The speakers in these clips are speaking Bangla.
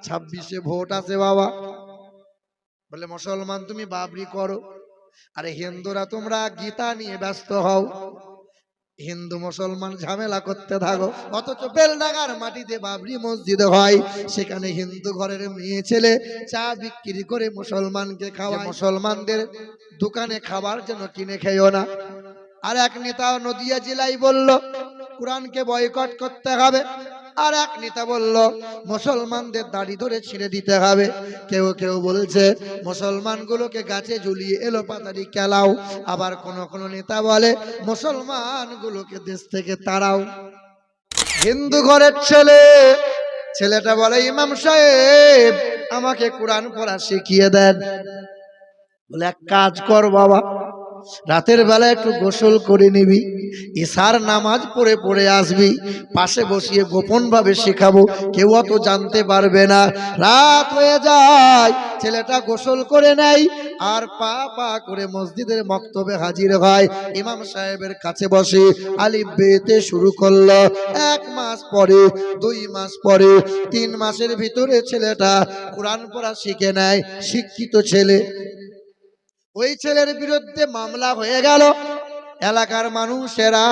26-এ ভোট আছে বাবা। বলে মুসলমান তুমি বাবরি করো, আরে হিন্দুরা তোমরা গীতা নিয়ে ব্যস্ত হও, হিন্দু মুসলমান ঝামেলা করতে থাকো। অথচ বেলডাঙ্গার মাটিতে বাবরি মসজিদ হয়, সেখানে হিন্দু ঘরের মেয়ে ছেলে চা বিক্রি করে মুসলমানকে খাওয়ায়। মুসলমানদের দোকানে খাবার যেন কিনে খেও না। আর এক নেতা নদিয়া জেলায় বলল কোরআনকে বয়কট করতে হবে, আর এক নেতা বলল মুসলমানদের দাড়ি ধরে ছিঁড়ে দিতে হবে। কেউ কেউ বলছে মুসলমানগুলোকে গাছে ঝুলিয়ে এলো পাতারি কেলাও, আবার কোন কোন নেতা বলে মুসলমানগুলোকে দেশ থেকে তাড়াও। হিন্দু ঘরের ছেলেটা বলে ইমাম সাহেব আমাকে কোরআন পড়া শিখিয়ে দেন। বলে এক কাজ কর বাবা, রাতের বেলা একটু গোসল করে নিবি, ইশার নামাজ পড়ে পড়ে আসবি, পাশে বসিয়ে গোপন ভাবে শেখাবো, কেউ অত জানতে পারবে না। রাত হয়ে যায়, ছেলেটা গোসল করে নেয় আর পা পা করে মসজিদের মক্তবে হাজির হয়। ইমাম সাহেবের কাছে বসে আলিফ বেতে শুরু করলো। 1 মাস পরে, 2 মাস পরে, 3 মাসের ভিতরে ছেলেটা কোরআন পড়া শিখে নেয়। শিক্ষিত ছেলে। ওই ছেলের বিরুদ্ধে মামলা হয়ে গেল, এলাকার মানুষেরা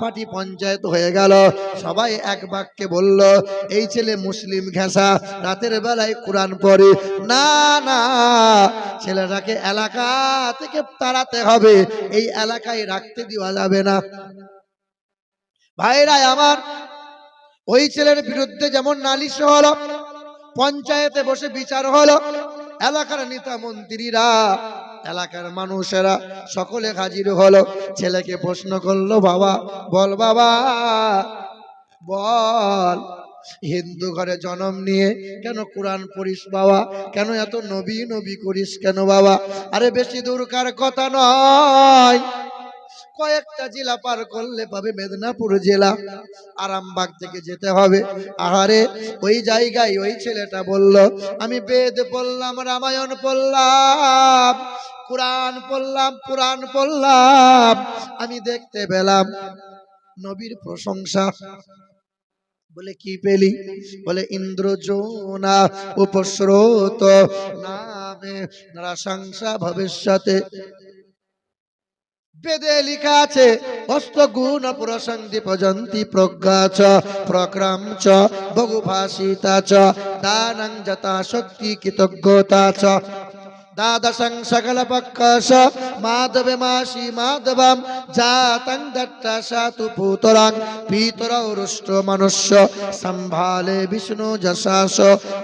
পার্টি পঞ্চায়েত হয়ে গেল। সবাই এক বাক্যে বলল এই ছেলে মুসলিম ঘেঁষা, রাতের বেলায় কোরআন পড়ে। না না, ছেলেটাকে এলাকা থেকে তাড়াতে হবে, এই এলাকায় রাখতে দেওয়া যাবে না। ভাইরা আমার, ওই ছেলের বিরুদ্ধে যেমন নালিশ হলো, পঞ্চায়েতে বসে বিচার হলো, এলাকার নেতা মন্ত্রীরা, এলাকার মানুষেরা সকলে হাজির হলো। ছেলেকে প্রশ্ন করলো বাবা বল, বাবা বল, হিন্দু ঘরে জন্ম নিয়ে কেন কোরআন পড়িস বাবা, কেন এত নবী নবী করিস কেন বাবা? আরে বেশি দূরকার কথা নয়, কয়েকটা জেলা পার করলে পাবে মেদিনীপুর জেলা, আরামবাগ থেকে যেতে হবে। আহারে ওই জায়গায় ওই ছেলেটা বলল আমি বেদ পড়লাম, রামায়ণ পড়লাম, কোরআন পড়লাম, পুরাণ পড়লাম, আমি দেখতে পেলাম নবীর প্রশংসা। বলে কি পেলি? বলে ইন্দ্রজোনা উপস্রোত নামে নরসংসা ভবিষ্যতে। বেদে লেখা আছে অষ্টগুণ প্রসন্তি পজন্তি প্রজ্ঞা চ প্রক্রম চ বহুভাষিতা চ দানং যথা শক্তি কৃতজ্ঞতা চ দ্বাদশং সকল পক্ষস মাধবে মাসি মাধবম জাতং দত্তা সাতু পুতরাং পিতরৌ রুষ্ট মনুষ্য সম্ভালে বিষ্ণু যশাস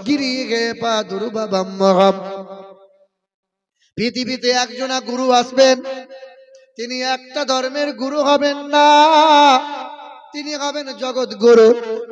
গিরিগে পা দুর্ভবম। পৃথিবীতে একজনা গুরু আসবেন, তিনি একটা ধর্মের গুরু হবেন না, তিনি হবেন জগৎ গুরু,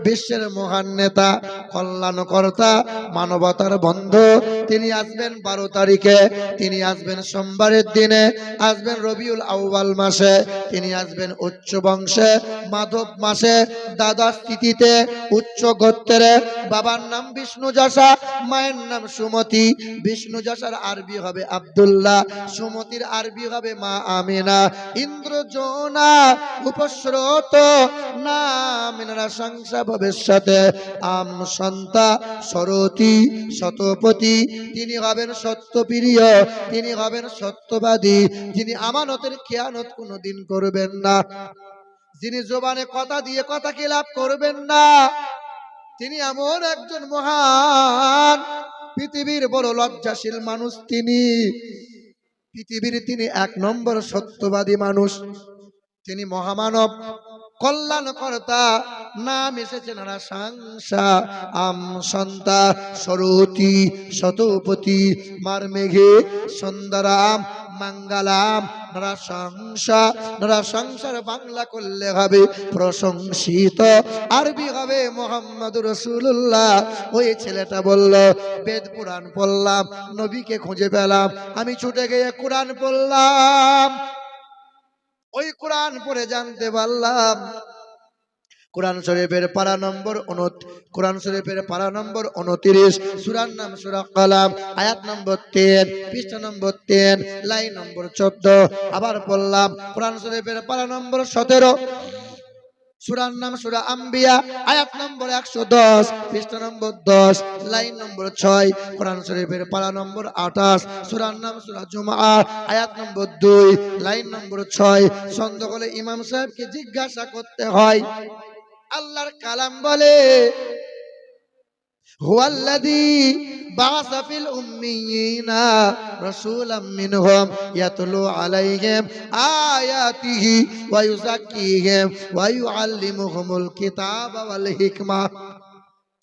বিশ্বের মহান নেতা, কল্যাণকর্তা, মানবতার বন্ধু। তিনি আসবেন 12 তারিখে, তিনি আসবেন সোমবারের দিনে, আসবেন রবিউল আউয়াল মাসে, তিনি আসবেন উচ্চ বংশে, মাধব মাসে, দ্বাদশ তিথিতে, উচ্চ গোত্রে। বাবার নাম বিষ্ণু যশা, মায়ের নাম সুমতি। বিষ্ণু যশার আরবি হবে আব্দুল্লাহ, সুমতির আরবি হবে মা আমিনা। ইন্দ্রজোনা উপস্রোত নামিনারা সংসা ভবিষ্যতে আম সন্তা সরতি শতপতি। তিনি হবেন সত্যপ্রিয়, তিনি হবেন সত্যবাদী, যিনি আমানতের খেয়ানত কোনোদিন করবেন না, যিনি জবানে কথা দিয়ে কথা খিলাপ করবেন না। তিনি এমন একজন মহান, পৃথিবীর বড় লজ্জাশীল মানুষ তিনি, পৃথিবীর তিনি 1 নম্বর সত্যবাদী মানুষ, তিনি মহামানব, কল্যাণকর্তা। নাম এসেছে নারা সংসা আম সন্তা সরতি শতপতি মার মেঘে সুন্দরাম মঙ্গলাম নারা সংসা। নারা সংসার বাংলা করলে হবে প্রশংসিত, আরবি হবে মুহাম্মদুর রাসূলুল্লাহ। ওই ছেলেটা বলল বেদ পুরাণ পড়লাম, নবীকে খুঁজে পেলাম, আমি ছুটে গিয়ে কোরআন পড়লাম। ওই কোরআন পড়ে জানতে পারলাম কোরআন শরীফের পারা নম্বর 29, সূরার নাম সূরা কলাম, আয়াত নম্বর 3, পৃষ্ঠা নম্বর 3, লাইন নম্বর 14। আবার পড়লাম কোরআন শরীফের পারা নম্বর 17, সূরার নাম সূরা আম্বিয়া, আয়াত নম্বর 110, পৃষ্ঠা নম্বর 10, লাইন নম্বর 6, কোরআন শরীফের পারা নম্বর 28, সূরার নাম সূরা জুমআ, আয়াত নম্বর 2, লাইন নম্বর 6। সন্দেহ হলে ইমাম সাহেবকে জিজ্ঞাসা করতে হয়। আল্লাহর কালাম বলে, হুয়াল্লাযী বাআসা ফিল উম্মিয়িনা রাসূলাম মিনহুম ইয়াতলু আলাইহিম আয়াতিহি ওয়া ইউযাক্কিহিম ওয়া ইউআল্লিমুহুমুল কিতাবা ওয়াল হিকমা।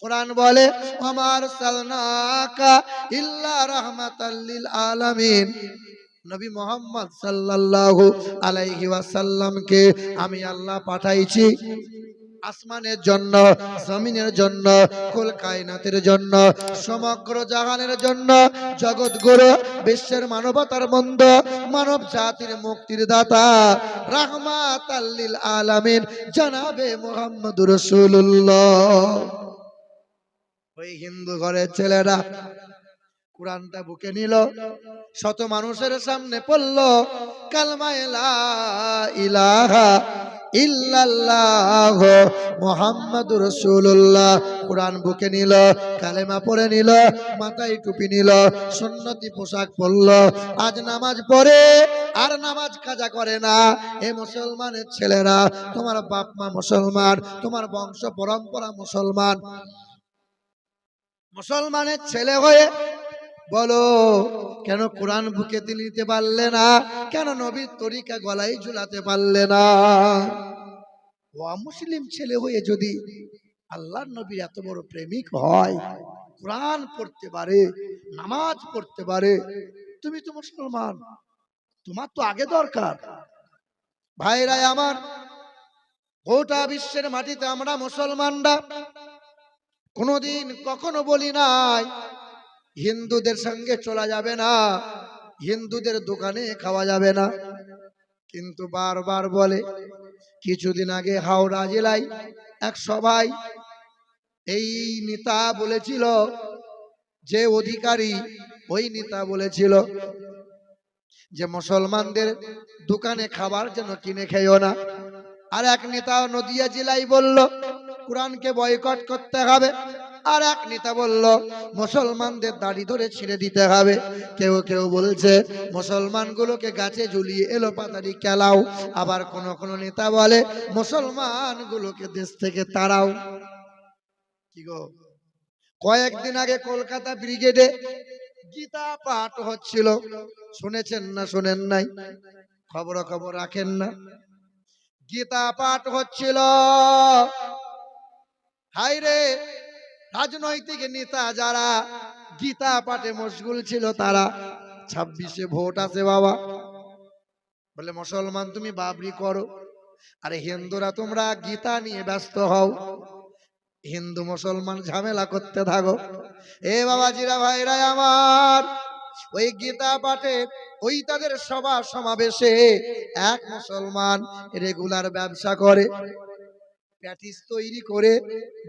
কোরআন বলে, ওয়া আরসালনাকা ইল্লা রাহমাতাল লিল আলামিন। নবী মুহাম্মদ সাল্লাল্লাহু আলাইহি ওয়াসাল্লামকে আমি আল্লাহ পাঠাইছি আসমানের জন্য, জমিনের জন্য, কুল কায়নাতের জন্য, সমগ্র জাহানের জন্য, জগৎগুরু, বিশ্বের মানবতার বন্ধু, মানব জাতির মুক্তির দাতা, রাহমাতাল লিল আলামিন জনাবে মুহাম্মদুর রাসূলুল্লাহ। ওই হিন্দু ঘরের ছেলেরা কুরআনটা বুকে নিল, শত মানুষের সামনে পড়ল কালমা লা ইলাহা ইল্লাল্লাহ মুহাম্মাদুর রাসূলুল্লাহ। কুরআন বুকে নিল, কালেমা পড়ে নিল, মাথায় টুপি নিল, সুন্নতি পোশাক পরল। আজ নামাজ পড়ে আর নামাজ কাজা করে না। এ মুসলমানের ছেলেরা, তোমার বাপ মা মুসলমান, তোমার বংশ পরম্পরা মুসলমান, মুসলমানের ছেলে হয়ে বলো কেন কোরআন বুকে নিতে পারলে না? কেন নবীর তরিকা গলায় ঝুলাতে পারলে না? ও মুসলিম ছেলে হয়ে যদি আল্লাহর নবীর এত বড় প্রেমিক হয়, কোরআন পড়তে পারে, নামাজ পড়তে পারে, তুমি তো মুসলমান, তোমার তো আগে দরকার। ভাইরা আমার, গোটা বিশ্বের মাটিতে আমরা মুসলমানরা কোনোদিন কখনো বলি নাই হিন্দুদের সঙ্গে চলা যাবে না, হিন্দুদের দোকানে খাওয়া যাবে না, কিন্তু বারবার বলে। কিছুদিন আগে হাওড়া জেলায় এক সভায় এই নেতা বলেছিল, যে অধিকারী ওই নেতা বলেছিল যে মুসলমানদের দোকানে খাবার যেন কিনে খেও না। আর এক নেতা নদিয়া জেলায় বলল কোরআনকে বয়কট করতে হবে। আর এক নেতা বলল মুসলমানদের দাড়ি ধরে ছিঁড়ে দিতে হবে। কেউ কেউ বলছে মুসলমানগুলোকে গাছে ঝুলিয়ে এলো পাতারি কেলাও। আবার কোন কোন নেতা বলে মুসলমানগুলোকে দেশ থেকে তাড়াও। কি গো, কয়েকদিন আগে কলকাতা ব্রিগেডে গীতা পাঠ হচ্ছিল, শুনেছেন না শোনেন নাই? খবর রাখেন না? গীতা পাঠ হচ্ছিল। হায় রে, রাজনৈতিক নেতা যারা গীতা পাঠে মশগুল ছিল, তারা 26-এ ভোট আছে বাবা, বলে মুসলমান তুমি বাবরি করো, আরে হিন্দুরা তোমরা গীতা নিয়ে ব্যস্ত হও, হিন্দু মুসলমান ঝামেলা করতে থাকো। এ বাবাজিরা, ভাইরা আমার, ওই গীতা পাঠে ওই তাদের সভা সমাবেশে এক মুসলমান রেগুলার ব্যবসা করে, প্যাটিস তৈরি করে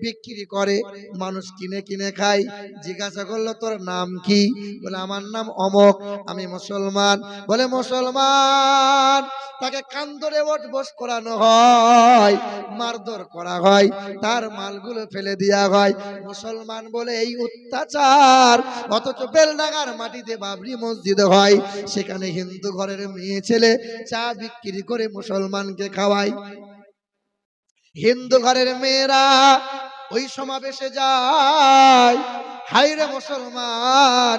বিক্রি করে, মানুষ কিনে কিনে খায়। জিজ্ঞাসা করলো তোর নাম কি? বলে আমার নাম অমক, আমি মুসলমান। বলে মুসলমান, তাকে কান ধরে ওঠ বস করানো হয়, মারধর করা হয়, তার মালগুলো ফেলে দেওয়া হয়। মুসলমান বলে এই অত্যাচার, অথচ বেলডাঙ্গার মাটিতে বাবরি মসজিদ হয়, সেখানে হিন্দু ঘরের মেয়ে ছেলে চা বিক্রি করে মুসলমানকে খাওয়ায়। হিন্দু ঘরের মেয়েরা ওই সমাবেশে যায়। হায়রে মুসলমান,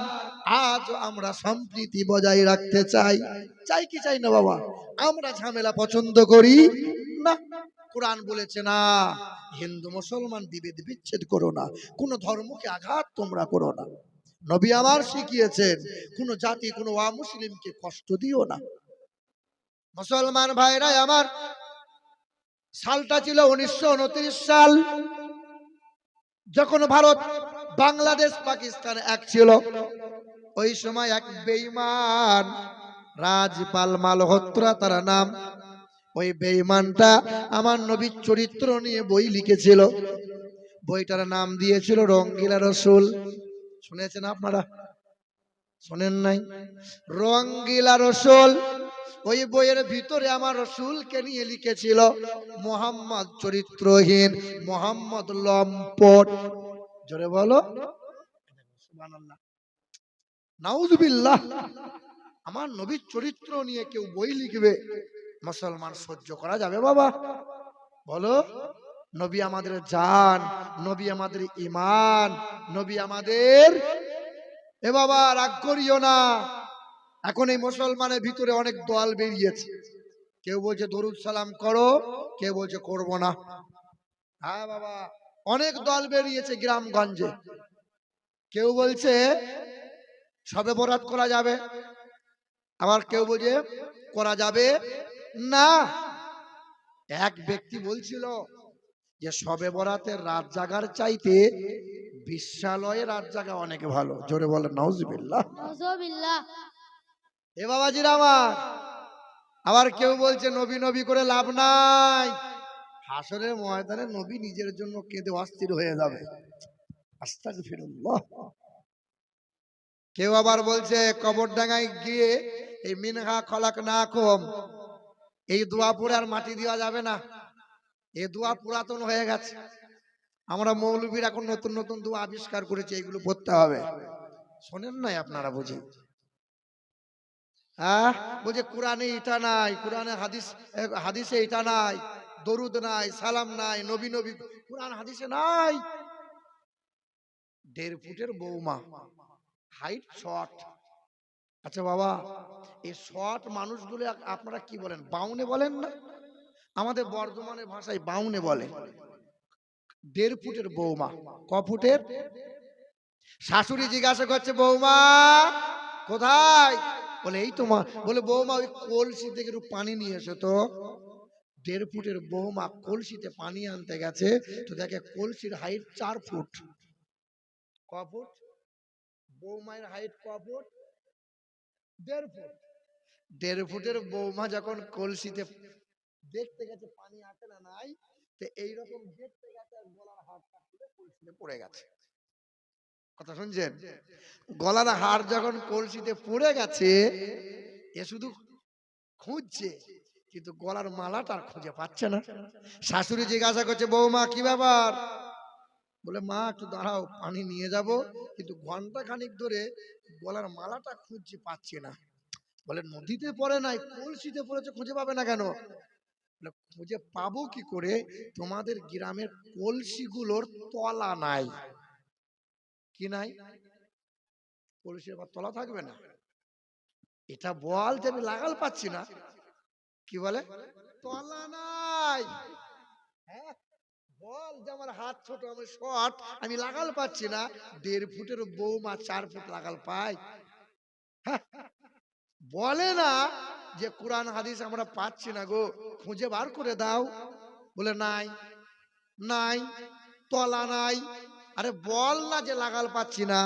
আজ আমরা সম্প্রীতি বজায় রাখতে চাই, চাই কি চাই না বাবা? আমরা ঝামেলা পছন্দ করি না। কোরআন বলেছে না, হিন্দু মুসলমান বিভেদ বিচ্ছেদ করো না, কোন ধর্মকে আঘাত তোমরা করো না। নবী আমার শিখিয়েছেন কোন জাতি কোন অমুসলিমকে কষ্ট দিও না। মুসলমান ভাইরা আমার, সালটা ছিল 1929 সাল, যখন ভারত বাংলাদেশ পাকিস্তান এক ছিল। ওই সময় এক বেঈমান রাজপাল মালহোত্রা তার নাম, ওই বেঈমানটা আমার নবীর চরিত্র নিয়ে বই লিখেছিল। বইটার নাম দিয়েছিল রঙ্গিলা রসুল। শুনেছেন আপনারা? শোনেন নাই? রঙ্গিলা রসুল। ওই বইয়ের ভিতরে আমার রসুলকে নিয়ে লিখেছিল মোহাম্মদ চরিত্রহীন, মোহাম্মদ লম্পট। জোরে বলো সুবহানাল্লাহ, নাউজুবিল্লাহ। আমার নবীর চরিত্র নিয়ে কেউ বই লিখবে, মুসলমান সহ্য করা যাবে বাবা? বলো। নবী আমাদের জান, নবী আমাদের ঈমান, নবী আমাদের। এ বাবা রাগ করিও না, এখন এই মুসলমানের ভিতরে অনেক দল বেরিয়েছে। কেউ বলছে দরুদ সালাম করো, কেউ বলছে করব না। হ্যাঁ বাবা, অনেক দল বেরিয়েছে গ্রামগঞ্জে। কেউ বলছে শবে বরাত করা যাবে, আবার কেউ বলছে করা যাবে না। এক ব্যক্তি বলছিল যে শবে বরাতের রাত জাগার চাইতে বিশ্বালয়ে রাত জাগা অনেক ভালো। জোরে বলেন নাউজুবিল্লাহ। এ বাবাজিরা আমার, আবার কেউ বলছে নবী নবী করে লাভ নাই, হাসরের ময়দানে নবী নিজের জন্য কেঁদে অস্থির হয়ে যাবে। আস্তাগফিরুল্লাহ। কেউ আবার বলছে কবরডাঙ্গায় গিয়ে এই মিনহা খলাকনাকুম এই দোয়া পড়ে আর মাটি দেওয়া যাবে না, এই দোয়া পুরাতন হয়ে গেছে। আমরা মৌলবীর এখন নতুন নতুন দোয়া আবিষ্কার করেছি, এগুলো পড়তে হবে। শোনেন নাই আপনারা? বুঝি হ্যাঁ, বলছে কোরআনে এটা নাই, কোরআনে হাদিসে এটা নাই, দরুদ নাই, সালাম নাই, নবী নবী কোরআন হাদিসে নাই। 1.5 ফুটের বৌমা, হাইট শর্ট। আচ্ছা বাবা, এই শর্ট মানুষগুলো আপনারা কি বলেন? বাউনে বলেন না? আমাদের বর্ধমানের ভাষায় বাউনে বলে। 1.5 ফুটের বৌমা, ক ফুটের? শাশুড়ি জিজ্ঞাসা করছে বৌমা কোথায়? বলে এই তো মা। বলে বৌমা ওই কলসি থেকে একটু পানি নিয়ে এসো তো। 1.5 ফুটের বৌমা কলসিতে পানি আনতে গেছে, তো দেখে কলসির হাইট 4 ফুট। ক ফুট? বৌমায়ের হাইট ক ফুট? 1.5 ফুট। 1.5 ফুটের বৌমা যখন কলসিতে দেখতে গেছে পানি আছে না নাই, তো এইরকম দেখতে গেছে আর গলার হাড়টা খুলে কলসিতে পড়ে গেছে। কথা শুনছেন? গলার হাড় যখন কলসিতে পড়ে গেছে, এ শুধু খুঁজছে, কিন্তু গলার মালাটা আর খুঁজে পাচ্ছে না। শাশুড়ি জিজ্ঞাসা করছে বৌমা কি ব্যাপার? বলে মা একটু দাঁড়াও, পানি নিয়ে যাব, কিন্তু ঘন্টা খানিক ধরে গলার মালাটা খুঁজছি, পাচ্ছি না। বলে নদীতে পড়ে নাই, কলসিতে পড়েছে, খুঁজে পাবে না কেন? বলে খুঁজে পাবো কি করে, তোমাদের গ্রামের কলসিগুলোর তলা নাই। কি নাই? কলসির আবার তলা থাকবে না? এটা বল যে আমি লাগাল পাচ্ছি না। কি বলে? তলা নাই। হ্যাঁ, বল যে আমার হাত ছোট, আমি শর্ট, আমি লাগাল পাচ্ছি না। 1.5 ফুটের বৌমা 4 ফুট লাগাল পায়? বলে না যে কোরআন হাদিস আমরা পাচ্ছি না গো, খুঁজে বার করে দাও। বলে নাই, নাই, তলা নাই। আরে বল না যে লাগাল পাচ্ছি না।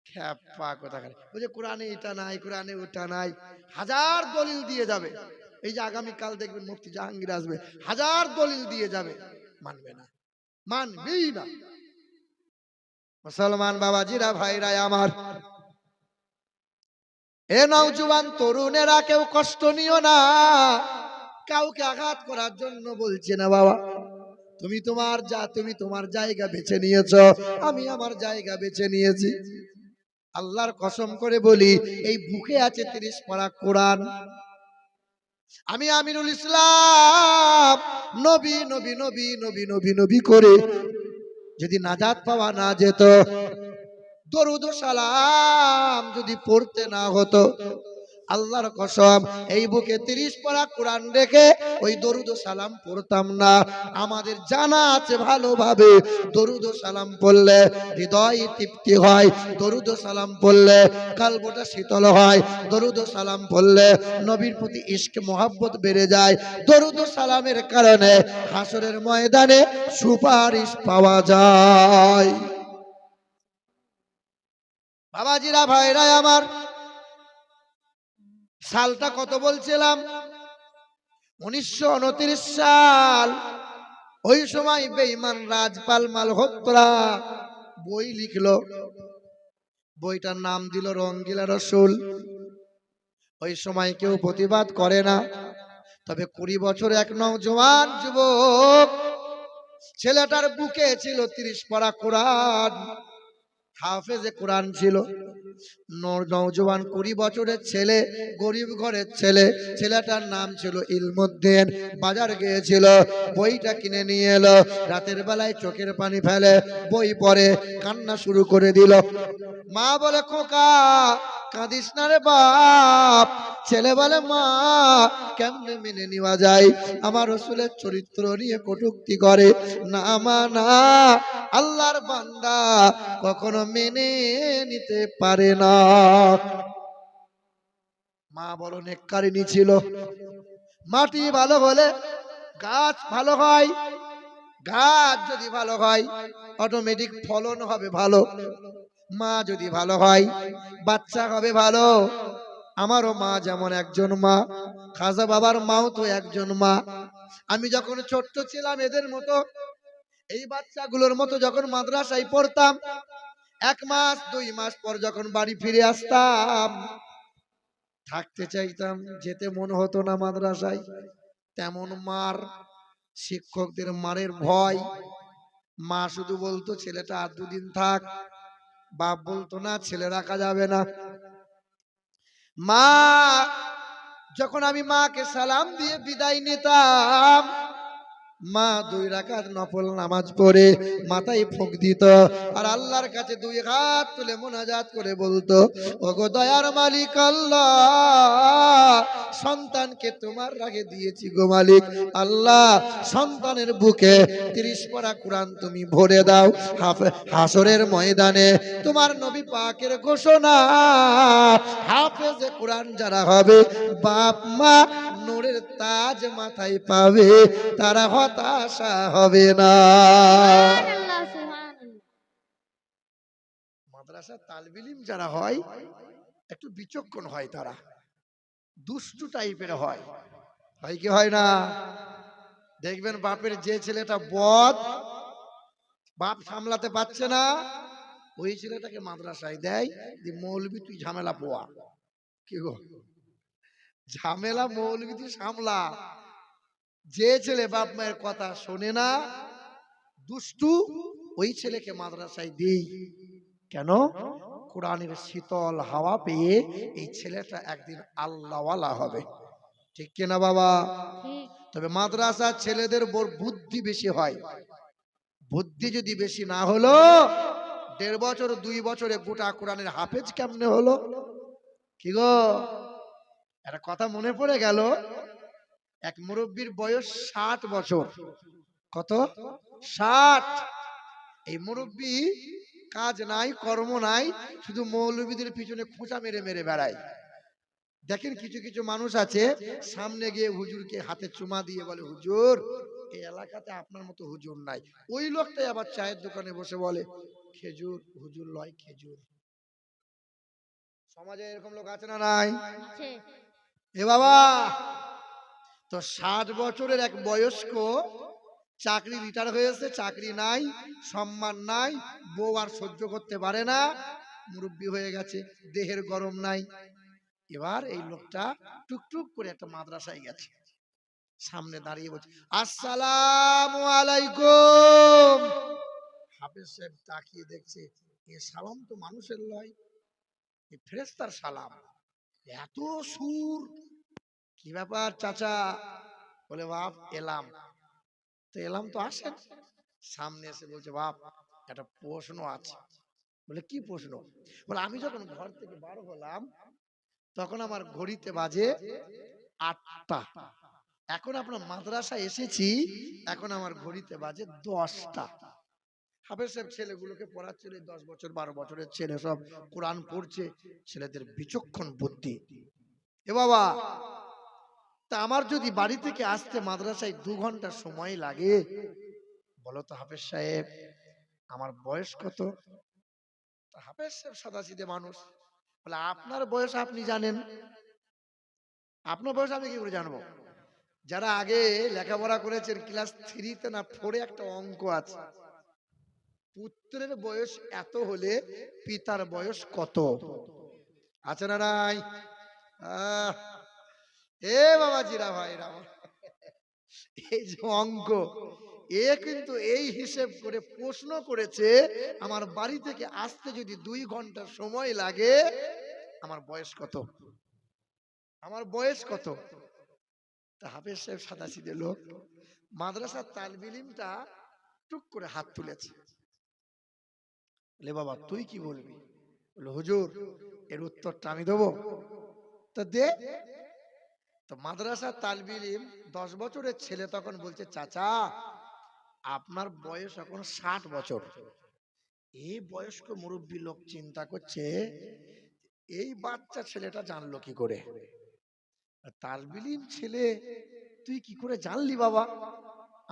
খ্যাপা কোথাকার। বলছে কোরআনে এটা নাই, কোরআনে ওটা নাই। 1000 দলিল দিয়ে যাবে। এই যে আগামীকাল দেখবেন মুফতি জাহাঙ্গীর আসবে, 1000 দলিল দিয়ে যাবে, মানবে না, মানবেই না। মুসলমান বাবাজিরা ভাইরা আমার, এ নওজোয়ান তরুণেরা কেউ কষ্ট নিও না, কাউকে আঘাত করার জন্য বলছে না বাবা। তুমি তোমার জায়গা বেছে নিয়েছো, আমি আমার জায়গা বেছে নিয়েছি। আল্লাহর কসম করে বলি, এই বুকে আছে 30 পারা কোরআন। আমি আমিনুল ইসলাম নবী নবী নবী নবী নবী নবী করে যদি নাজাত পাওয়া না যেত, দরুদ ও সালাম যদি পড়তে না হতো, আল্লাহর কসম এই বুকে 30 পারা কোরআন রেখে ওই দরুদ ও সালাম পড়তাম না। আমাদের জানা আছে ভালোভাবে, দরুদ ও সালাম পড়লে হৃদয় তৃপ্তি হয়, দরুদ ও সালাম পড়লে কলবটা শীতল হয়, দরুদ ও সালাম পড়লে নবীর প্রতি ইশক মোহাব্বত বেড়ে যায়, দরুদ ও সালামের কারণে হাসরের ময়দানে সুপারিশ পাওয়া যায়। বাবাজিরা ভাইরা আমার, সালটা কত বলছিলাম? 1929 সাল। ওই সময় বেঈমান রাজপাল মালহোত্রা বই লিখলো, বইটার নাম দিল রঙ্গিলা রসুল। ওই সময় কেউ প্রতিবাদ করে না। তবে 20 বছর এক নওজোয়ান যুবক, ছেলেটার বুকে ছিল 30 পারা কোরআন, হাফেজে কোরআন ছিল। নওজোয়ান 20 বছরের ছেলে, গরিব ঘরের ছেলে। ছেলেটার নাম ছিল ইলমুদ্দিন। বাজার গিয়েছিল, বইটা কিনে নিয়ে এলো। রাতের বেলায় চোখের পানি ফেলে বই পড়ে, কান্না শুরু করে দিল। মা বলে, খোকা কাঁদিস না রে বাপ। ছেলে বলে, মা কেমনে মেনে নেওয়া যায়, আমার রাসূলের চরিত্র নিয়ে কটূক্তি করে। না মা না, আল্লাহর বান্দা কখনো মেনে নিতে পারে না। মা বড় নেককারিনী ছিল। মাটি ভালো হলে গাছ ভালো হয়, গাছ যদি ভালো হয় অটোমেটিক ফলন হবে ভালো। মা যদি ভালো হয় বাচ্চা হবে ভালো। আমারও মা যেমন একজন মা, খাজা বাবার মাও তো একজন মা। আমি যখন ছোট্ট ছিলাম এদের মতো, এই বাচ্চাগুলোর মতো যখন মাদ্রাসায় পড়তাম, 1 মাস 2 মাস পর যখন বাড়ি ফিরে আসতাম, থাকতে চাইতাম, যেতে মন হতো না মাদ্রাসায়। তেমন মার, শিক্ষকদের মারের ভয়। মা শুধু বলতো ছেলেটা আর 2 দিন থাক। বাপ বলতো না, ছেলে রাখা যাবে না। মা, যখন আমি মাকে সালাম দিয়ে বিদায় নিতাম, মা 2 রাকাত নফল নামাজ পড়ে মাথায় ফুঁক দিত, আর আল্লাহর কাছে 2 হাত তুলে মুনাজাত করে বলতো, ওগো দয়ার মালিক আল্লাহ, সন্তানকে তোমার রাগে দিয়েছি গো মালিক আল্লাহ। সন্তানের বুকে 30 পারা কোরআন তুমি ভরে দাও। হাসরের ময়দানে তোমার নবী পাকের ঘোষণা, হাফেজে কোরআন যারা হবে, বাপ মা নূরের তাজ মাথায় পাবে, তারা হতাশা হবে না। মাদ্রাসা তালবিলিম যারা হয় একটু বিচক্ষণ হয়, তারা দুষ্টু টাইপের হয়। হয় কি হয় না? দেখবেন বাপের যে ছেলেটা বদ, বাপ সামলাতে পারছে না, ওই ছেলেটাকে মাদ্রাসায় দেয়, যে মৌলবি তুই ঝামেলা পোয়া। কি গো, ঝামেলা মৌলবি তুই সামলা। যে ছেলে বাপ মায়ের কথা শোনে না, দুষ্টু, ওই ছেলেকে মাদ্রাসায় দেই। কেন? কোরআনের শীতল হাওয়া পেয়ে এই ছেলেটা একদিন আল্লাহওয়ালা হবে। ঠিক কিনা বাবা? তবে মাদ্রাসার ছেলেদের বুদ্ধি বেশি হয়। বুদ্ধি যদি বেশি না হলো, 1.5 বছর 2 বছরে গোটা কোরআনের হাফেজ কেমনে হলো? কি গো, একটা কথা মনে পড়ে গেল। এক মুরব্বীর বয়স 60 বছর। কত? 60। এই মুরব্বী কাজ নাই, কর্ম নাই, শুধু মৌলবীদের পিছনে খোঁচা মেরে মেরে বেড়ায়। দেখেন কিছু কিছু মানুষ আছে, সামনে গিয়ে হুজুরকে হাতে চুমা দিয়ে বলে, হুজুর এই এলাকাতে আপনার মতো হুজুর নাই। ওই লোকটাই আবার চায়ের দোকানে বসে বলে, খেজুর হুজুর লয় খেজুর। সমাজে এরকম লোক আছে না নাই? এ বাবা, তো 60 বছরের এক বয়স্ক চাকরি রিটায়ার হয়েছে, চাকরি নাই, সম্মান নাই, বউ আর সহ্য করতে পারে না, মুরব্বী হয়ে গেছে, দেহের গরম নাই। এবার এই লোকটা টুকটুক করে একটা মাদ্রাসায় গেছে, সামনে দাঁড়িয়ে বলছে, আসসালামু আলাইকুম। হাফেজ সাহেব তাকিয়ে দেখছে, এ সালাম তো মানুষের লয়, এ ফেরেশতার সালাম, এত সুর। কি ব্যাপার চাচা? বলে, বাপ এলাম। তো এলাম তো আসেন। সামনে এসে বলছে, বাপ একটা প্রশ্ন আছে। বলে, কি প্রশ্ন? বলে, আমি যখন ঘর থেকে বার হলাম তখন আমার ঘড়িতে বাজে 8টা। এখন আপনার মাদ্রাসায় এসেছি, এখন আমার ঘড়িতে বাজে 10টা। হাফেজ সাহেব ছেলেগুলোকে পড়াচ্ছিল, 10 বছর 12 বছরের ছেলে সব কোরআন পড়ছে, ছেলেদের বিচক্ষণ বুদ্ধি। এ বাবা, তা আমার যদি বাড়ি থেকে আসতে মাদ্রাসায় 2 ঘন্টা সময় লাগে, বলো তো হাফেজ সাহেব আমার বয়স কত? হাফেজ সাহেব সাদাসিধে মানুষ, বলে, আপনার বয়স আপনি জানেন। আপনার বয়স আমি কি করে জানবো? যারা আগে লেখাপড়া করেছেন, ক্লাস 3-তে না 4-এ একটা অঙ্ক আছে, পুত্রের বয়স এত হলে পিতার বয়স কত? আছে না নাই? আহ, এ বাবাজিরা ভাইরা আমার, এই যে অঙ্ক, এ কিন্তু এই হিসেব করে প্রশ্ন করেছে, আমার বাড়ি থেকে আসতে যদি 2 ঘন্টা সময় লাগে, আমার বয়স কত, আমার বয়স কত। তা হাফেজ সাহেব সাদাসিধে লোক, মাদ্রাসার তালবিলিমটা টুক করে হাত তুলেছে। বলে বাবা তুই কি বলবি? বলে হুজুর এর উত্তরটা আমি দেবো। তো দে। তো মাদ্রাসার তালবিলিম 10 বছরের ছেলে তখন বলছে, চাচা আপনার বয়স এখন 60 বছর। এই বয়স্ক মুরব্বী লোক চিন্তা করছে, এই বাচ্চা ছেলেটা জানলো কি করে? তালবিলিম ছেলে, তুই কি করে জানলি বাবা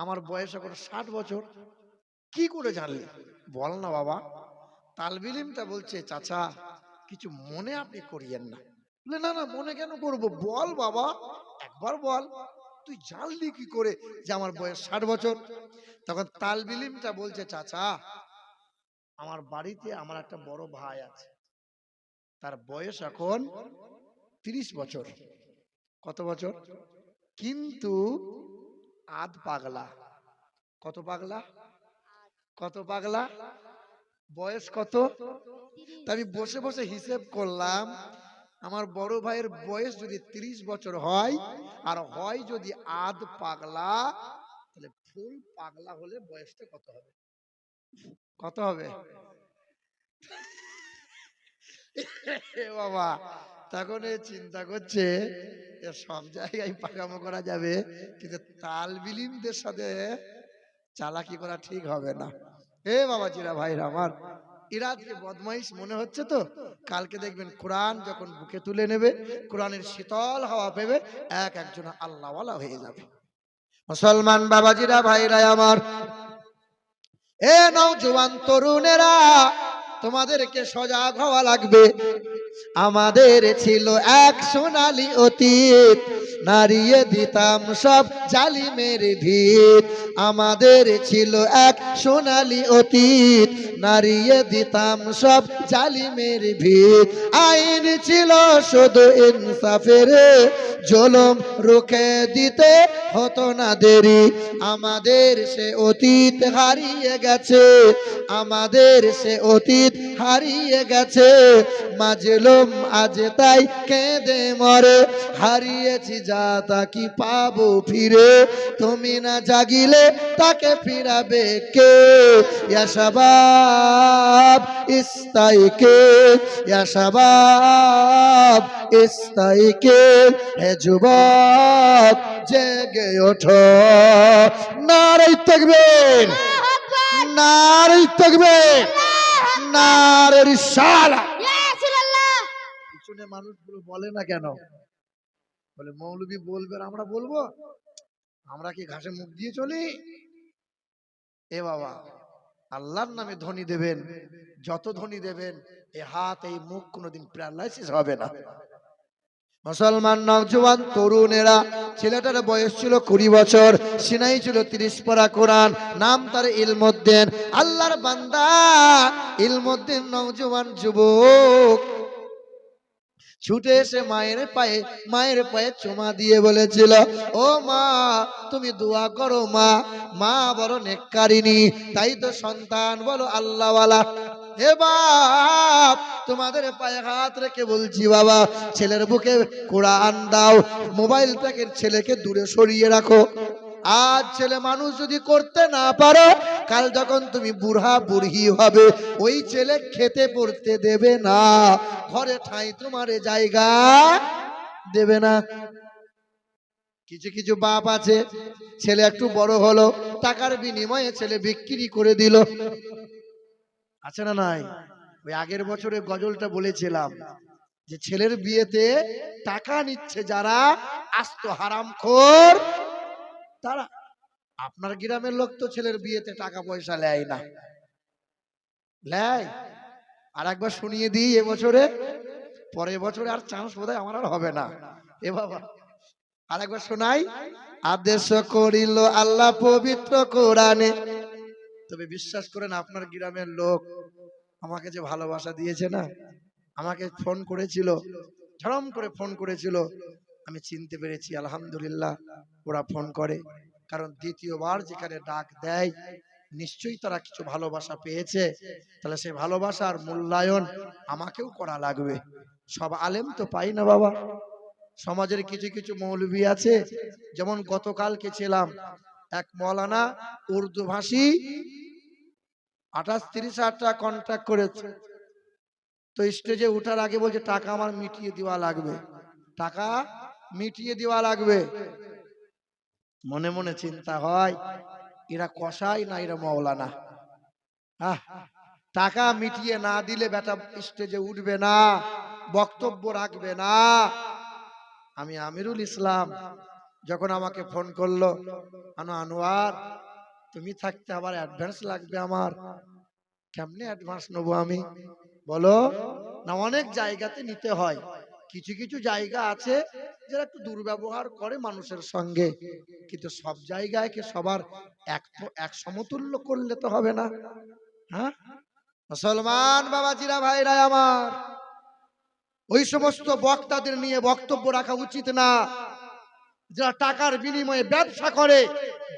আমার বয়স এখন 60 বছর? কি করে জানলি বল না বাবা। তালবিলিমটা বলছে, চাচা কিছু মনে আপনি করিয়েন না। বলে না না, মনে কেন করব, বল বাবা একবার বল, তুই জানলি কি করে যে আমার বয়স 60 বছর? তখন তালবিলিমটা বলছে, চাচা আমার বাড়িতে আমার একটা বড় ভাই আছে, তার বয়স এখন 30 বছর। কত বছর? কিন্তু আধ পাগলা। কত পাগলা? কত পাগলা? বয়স কত? তা আমি বসে বসে হিসেব করলাম, আমার বড় ভাইয়ের বয়স যদি 30 বছর হয়, আর হয় যদি আধ পাগলা, তাহলে ফুল পাগলা হলে বয়সটা কত হবে? কত হবে? এ বাবা, তখন এ চিন্তা করছে সব জায়গায় পাকামো করা যাবে, কিন্তু তালবিলিমদের সাথে চালাকি করা ঠিক হবে না। এ বাবাজিরা ভাইরা আমার, এরা আজকে বদমাইশ মনে হচ্ছে তো, কালকে দেখবেন কোরআন যখন বুকে তুলে নেবে, কোরআনের শীতল হাওয়া পেবে, এক একজন আল্লাহওয়ালা হয়ে যাবে। মুসলমান বাবাজিরা ভাইরা আমার, এ নওজোয়ান তরুণেরা, তোমাদেরকে সজাগ হওয়া লাগবে। আমাদের ছিল এক সোনালী অতীত, নাড়িয়ে দিতাম সব জালিমের ভিত। আমাদের ছিল এক সোনালী অতীত, নাড়িয়ে দিতাম সব জালিমের ভিত। আইন ছিল শুধু ইনসাফের, জুলুম রুখে দিতে হতো না দেরি। আমাদের সে অতীত হারিয়ে গেছে, আমাদের সে অতীত হারিয়ে গেছে। মাজলুম আজ তাই কেঁদে মরে, হারিয়েছি যা তা কি পাবো ফিরে। তুমি না জাগিলে তাকে ফিরাবে কে? ইয়া শাবাব ইস্তাইকে, ইয়া শাবাব ইস্তাইকে, হে যুবক জেগে ওঠো। নারে তাকবীর, নারে তাকবীর, নারে রিসালাত। পিছনে মানুষগুলো বলে না কেন? বলে মৌলবী বলবে আর আমরা বলবো? আমরা কি ঘাসে মুখ দিয়ে চলি? এ বাবা, আল্লাহর নামে ধ্বনি দেবেন, যত ধ্বনি দেবেন এই হাত এই মুখ কোনোদিন প্যারালাইসিস হবে না। মুসলমান নওজোয়ান তরুণেরা, ছেলেটার বয়স ছিল 20 বছর, সিনাই ছিল 30 পারা কোরআন, নাম তার ইলমুদ্দিন। আল্লাহর বান্দা ইলমুদ্দিন নওজোয়ান যুবক ছুটে এসে মায়ের পায়ে চুমা দিয়ে বলেছিল, ও মা তুমি দোয়া করো মা, মা বড় নেককারিনী, তাই তো সন্তান বলো আল্লাহওয়ালা। হে বাপ, তোমাদের পায়ে হাত রেখে বলছি বাবা, ছেলের বুকে কোরআন দাও, মোবাইলটাকে ছেলেকে দূরে সরিয়ে রাখো। আজ ছেলে মানুষ যদি করতে না পারো, কাল যখন তুমি বুড়া বুড়ি হবে, ওই ছেলে খেতে পড়তে দেবে না, ঘরে ঠাঁই তোমার জায়গা দেবে না। কিছু কিছু বাপ আছে, ছেলে একটু বড় হলো, টাকার বিনিময়ে ছেলে বিক্রি করে দিল। আছে না নাই? ওই আগের বছরে গজলটা বলেছিলাম যে ছেলের বিয়েতে টাকা নিচ্ছে যারা, আস্ত হারামখোর তারা। আপনার গ্রামের লোক তো ছেলের বিয়েতে টাকা পয়সা নেয় না, নেয়? আর একবার শুনিয়ে দিই, এবছরে, পরের বছরে আর চান্স বোধহয় আমার আর হবে না। এ বাবা, আর একবার শোনাই। আদেশ করিল আল্লাহ পবিত্র কোরআনে। তবে বিশ্বাস করেন, আপনার গ্রামের লোক আমাকে যে ভালোবাসা দিয়েছে না, আমাকে ফোন করেছিল ঝড়ম করে ফোন করেছিল, আমি চিনতে পেরেছি আলহামদুলিল্লাহ। ওরা ফোন করে কারণ দ্বিতীয়বার যেখানে ডাক দেয় নিশ্চয়ই তারা কিছু ভালোবাসা পেয়েছে, তাহলে সেই ভালোবাসার মূল্যায়ন আমাকেও করা লাগবে। সব আলেম তো পাই না বাবা, সমাজের কিছু কিছু মৌলবি আছে, যেমন গতকালকে ছিলাম এক মৌলানা উর্দু ভাষী 28-30 হাজার টাকা কন্ট্রাক্ট করেছে, তো স্টেজে উঠার আগে বলছে টাকা আমার মিটিয়ে দেওয়া লাগবে, টাকা মিটিয়ে দেওয়া লাগবে। মনে মনে চিন্তা হয় এরা কসাই না এরা মৌলানা। টাকা মিটিয়ে না দিলে বেটা স্টেজে উঠবে না, বক্তব্য রাখবে না। আমি আমিরুল ইসলাম, যখন আমাকে ফোন করলো, আনোয়ার তুমি থাকতে আবার অ্যাডভান্স লাগবে আমার। কেমনে অ্যাডভান্স নেবো আমি? বলো না, অনেক জায়গাতে নিতে হয়, কিছু কিছু জায়গা আছে যারা একটু দুর্ব্যবহার করে মানুষের সঙ্গে, কিন্তু সব জায়গায় কি সবার এক সমতুল্য করলে তো হবে না। হ্যাঁ মুসলমান বাবাজিরা ভাইরা আমার, ওই সমস্ত বক্তাদের নিয়ে বক্তব্য রাখা উচিত না যারা টাকার বিনিময়ে ব্যবসা করে,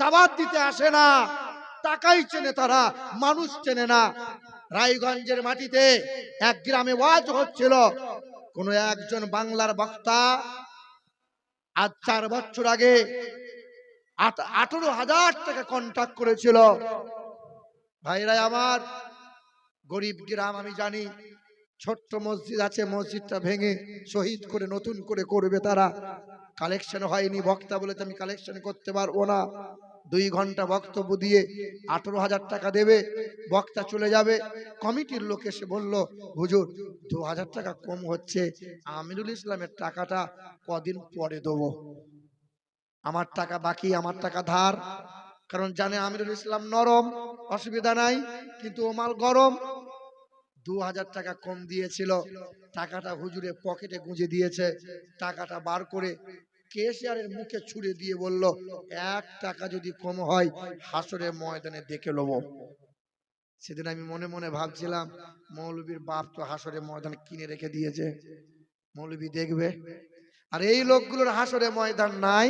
দাওয়াত দিতে আসে না, টাকাই চেনে তারা, মানুষ চেনে না। রায়গঞ্জের মাটিতে এক গ্রামে ওয়াজ হচ্ছিল, কোন একজন বাংলার বক্তা আজ 4 বছর আগে 18,000 টাকা কন্ট্রাক্ট করেছিল। ভাইরা আমার, গরিব গ্রাম আমি জানি, ছোট্ট মসজিদ আছে, মসজিদটা ভেঙে শহীদ করে নতুন করে করবে তারা, কালেকশন হয়নি, বক্তা বলে আমি কালেকশন করতে পারবো না। 2 ঘন্টা বক্তব্য দিয়ে 18,000 টাকা দেবে, বক্তা চলে যাবে। কমিটির লোক এসে বলল, হুজুর 2,000 টাকা কম হচ্ছে, আমিরুল ইসলামের টাকাটা কদিন পরে দেবো, আমার টাকা বাকি, আমার টাকা ধার। কারণ জানে আমিরুল ইসলাম নরম, অসুবিধা নাই, কিন্তু ও মাল গরম। 2,000 টাকা কম দিয়েছিল, টাকাটা হুজুরে পকেটে গুঁজে দিয়েছে, টাকাটা বার করে কেশিয়ারের মুখে ছুঁড়ে দিয়ে বলল, 1 টাকা যদি কম হয় হাসরের ময়দানে দেখে নেবো। সেদিন আমি মনে মনে ভাবছিলাম, মৌলবীর বাপ তো হাসরের ময়দান কিনে রেখে দিয়েছে, মৌলবী দেখবে। আর এই লোকগুলোর হাসরের ময়দান নাই,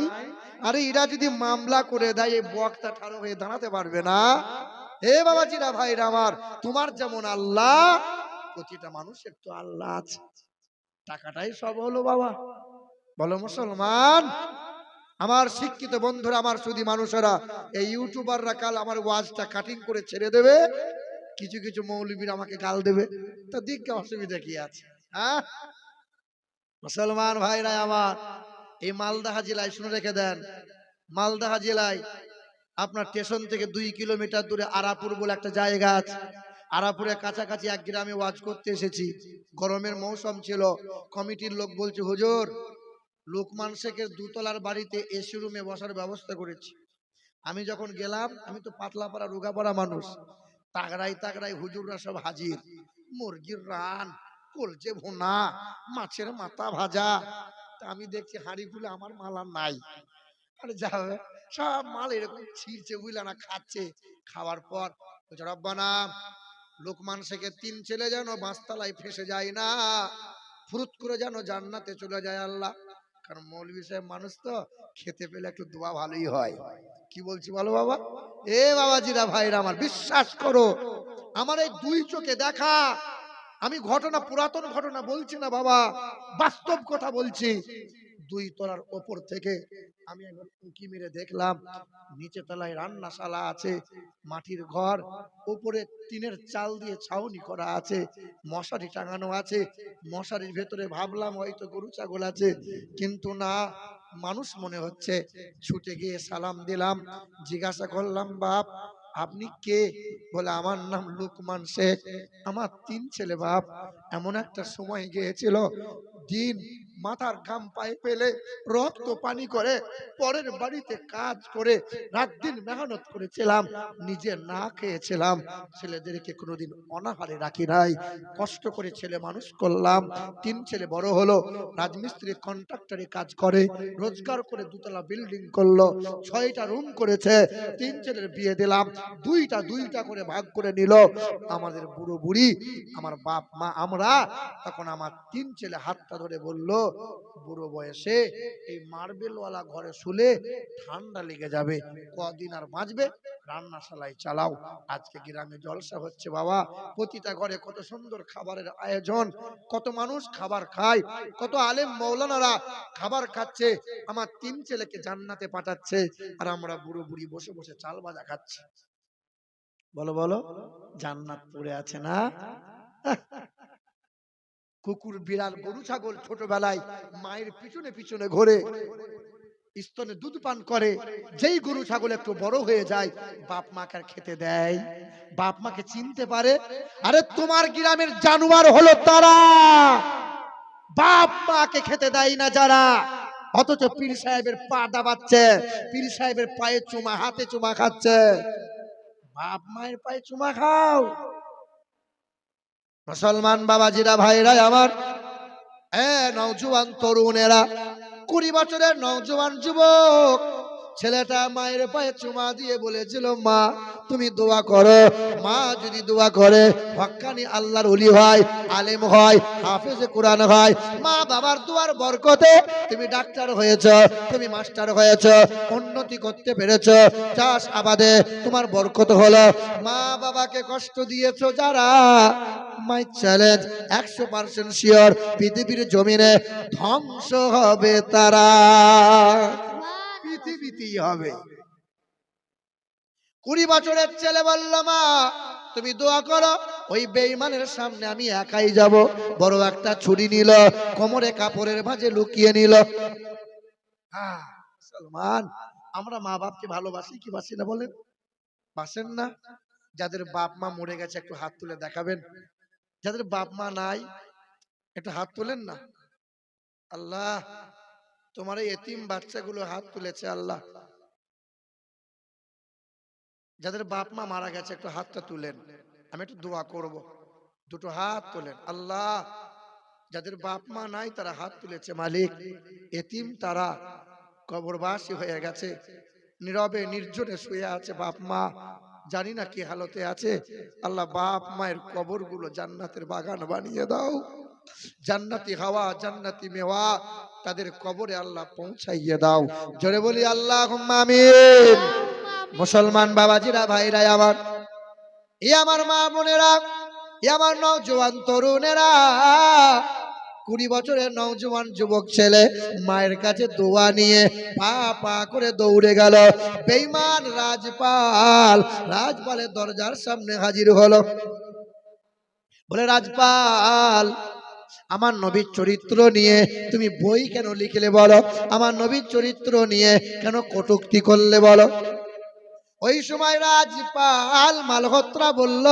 আরে এরা যদি মামলা করে দেয় এই বক্তা ঠাড়ো হয়ে দাঁড়াতে পারবে না। হে বাবাজিরা ভাইরা আমার, তোমার যেমন আল্লাহ, প্রতিটা মানুষের তো আল্লাহ আছে, টাকাটাই সব হলো বাবা। বলো মুসলমান। আমার শিক্ষিত বন্ধুরা, আমার সুধী মানুষেরা, এই ইউটিউবাররা কাল আমার ওয়াজটা কাটিং করে ছেড়ে দেবে, কিছু কিছু মৌলবীর আমাকে গাল দেবে, তো দিকে অসুবিধা কি আছে? হ্যাঁ মুসলমান ভাইরা আমার, এই মালদা জেলায় শুনে রেখে দেন, মালদা জেলায় আপনার স্টেশন থেকে 2 কিলোমিটার দূরে আরাপুর বলে একটা জায়গা আছে। আরাপুরের কাছাকাছি এক গ্রামে ওয়াজ করতে এসেছি, গরমের মৌসুম ছিল। কমিটির লোক বলছে, হুজুর লোকমান শেখের 2 তলার বাড়িতে এসি রুমে বসার ব্যবস্থা করেছি। আমি যখন গেলাম, আমি তো পাতলা পাড়া রোগা পড়া মানুষ, তাগড়াই তাগড়াই হুজুররা সব হাজির, মুরগির রান, কলজে ভুনা, মাছের মাথা ভাজা। তা আমি দেখছি হাঁড়ি খুলে আমার মালা নাই, আরে যাবে সব মাল এরকম ছিঁড়ছে বুঝলা না, খাচ্ছে। খাওয়ার পর রব্বানা, লোকমান শেখের 3 ছেলে যেন বাঁশতলায় ফেসে যায় না, ফুরুত করে যেন জান্নাতে চলে যায় আল্লাহ। কারণ মৌলভী সাহেব মানুষ তো, খেতে পেলে একটু দোয়া ভালোই হয়। কি বলছি বলো বাবা? এ বাবাজিরা ভাইরা আমার, বিশ্বাস করো, আমার এই 2 চোখে দেখা, আমি ঘটনা, পুরাতন ঘটনা বলছি না বাবা, বাস্তব কথা বলছি। 2 তলার ওপর থেকে আমি একবার উঁকি মেরে দেখলাম, নিচে তলায় রান্নাশালা আছে, মাটির ঘর, উপরে টিনের চাল দিয়ে ছাউনি করা আছে, মশারি টাঙানো আছে। মশারির ভেতরে ভাবলাম হয়তো গরু ছাগল আছে, কিন্তু না, মানুষ মনে হচ্ছে। ছুটে গিয়ে সালাম দিলাম, জিজ্ঞাসা করলাম, বাপ আপনি কে? বলে আমার নাম লোকমান শেখ, আমার 3 ছেলে বাপ। এমন একটা সময় গিয়েছিল, দিন মাথার ঘাম পায়ে ফেলে রক্ত পানি করে পরের বাড়িতে কাজ করে রাত দিন মেহনত করেছিলাম, নিজে না খেয়েছিলাম, ছেলেদেরকে কোনোদিন অনাহারে রাখি নাই, কষ্ট করে ছেলে মানুষ করলাম। 3 ছেলে বড় হলো, রাজমিস্ত্রি কন্ট্রাক্টরে কাজ করে, রোজগার করে 2 তলা বিল্ডিং করলো, 6টা রুম করেছে। 3 ছেলের বিয়ে দিলাম, 2টা করে ভাগ করে নিল। আমাদের বুড়ো বুড়ি, আমার বাপ মা, আমরা তখন আমার 3 ছেলে হাতটা ধরে বললো, বুড়ো বয়সে এই মার্বেলওয়ালা ঘরে শুলে ঠান্ডা লেগে যাবে, কদিন আর বাঁচবে, রান্নাশালায় চালাও। আজকে গ্রামে জলসা হচ্ছে বাবা, প্রতিটা ঘরে কত সুন্দর খাবারের আয়োজন, কত মানুষ খাবার খায়, কত আলেম মৌলানারা খাবার খাচ্ছে, আমার 3 ছেলেকে জান্নাতে পাঠাচ্ছে, আর আমরা বুড়ো বুড়ি বসে বসে চাল ভাজা খাচ্ছি। বলো বলো, জান্নাত পড়ে আছে না? কুকুর বিড়াল গরু ছাগল ছোটবেলায় মায়ের পিছনে পিছনে ঘোরে, স্তনে দুধ পান করে, যেই গরু ছাগল একটু বড় হয়ে যায় বাপ মাকে খেতে দেয়, বাপ মাকে চিনতে পারে। আরে তোমার গ্রামের জানোয়ার হলো তারা, বাপ মাকে খেতে দেয় না যারা, অথচ পীর সাহেবের পা দাবাচ্ছে, পীর সাহেবের পায়ে চুমা, হাতে চুমা খাচ্ছে। বাপ মায়ের পায়ে চুমা খাও। মুসলমান বাবাজিরা ভাইরা আমার, নওজোয়ান তরুণেরা, 20 বছরের নওজোয়ান যুবক ছেলেটা মায়ের পায়ে চুমা দিয়ে বলেছিল, মা তুমি দোয়া করো, মা যদি দোয়া করে হক্কানি আল্লাহর ওলি হয়, আলেম হয়, হাফেজে কোরআন হয়, মা বাবার দোয়ার বরকতে তুমি ডাক্তার হয়েছ, তুমি মাস্টার হয়েছ, উন্নতি করতে পেরেছ, চাষ আবাদে তোমার বরকত হলো। মা বাবাকে কষ্ট দিয়েছো যারা, মাই চ্যালেঞ্জ 100% শিওর পৃথিবীর জমিনে ধ্বংস হবে তারা, পৃথিবীতেই হবে। 20 বছরের ছেলে বলল, মা তুমি দোয়া করো, ওই বেঈমানের সামনে আমি একাই যাব। বড় একটা ছুরি নিল, কোমরে কাপড়ের ভাঁজে লুকিয়ে নিল। মুসলমান, আমরা মা বাপকে ভালোবাসি কি বাসি না বলেন? বাসেন না? যাদের বাপ মা মরে গেছে একটু হাত তুলে দেখাবেন, যাদের বাপ মা নাই একটু হাত তোলেন না। আল্লাহ, তোমার এই এতিম বাচ্চাগুলো হাত তুলেছে আল্লাহ, যাদের বাপ মা মারা গেছে একটু হাতটা তুলেন, আমি একটু দোয়া করব। দুটো হাত তোলেন। আল্লাহ, যাদের বাপ মা নাই তারা হাত তুলেছে, মালিক এতিম তারা, কবরবাসী হয়ে গেছে, নীরবে নির্জনে শুয়ে আছে বাপ মা, জানি না কি হালতে আছে। আল্লাহ, বাপ মায়ের কবরগুলো জান্নাতের বাগান বানিয়ে দাও, জান্নাতি হাওয়া জান্নাতি মেওয়া তাদের কবরে আল্লাহ পৌঁছাইয়ে দাও। জোরে বলি আল্লাহুম্মা আমিন। মুসলমান বাবাজিরা ভাইরা আমার, আমার মা বোনেরা, আমার নওজোয়ান তরুণেরা, 20 বছরের নওজোয়ান যুবক ছেলে মায়ের কাছে দোয়া নিয়ে পা পা করে দৌড়ে গেল। বেঈমান রাজপালের দরজার সামনে হাজির হলো। বলে, রাজপাল, আমার নবীর চরিত্র নিয়ে তুমি বই কেন লিখলে বলো? আমার নবীর চরিত্র নিয়ে কেন কটূক্তি করলে বলো? ওই সময় রাজপাল মালহোত্রা বলল,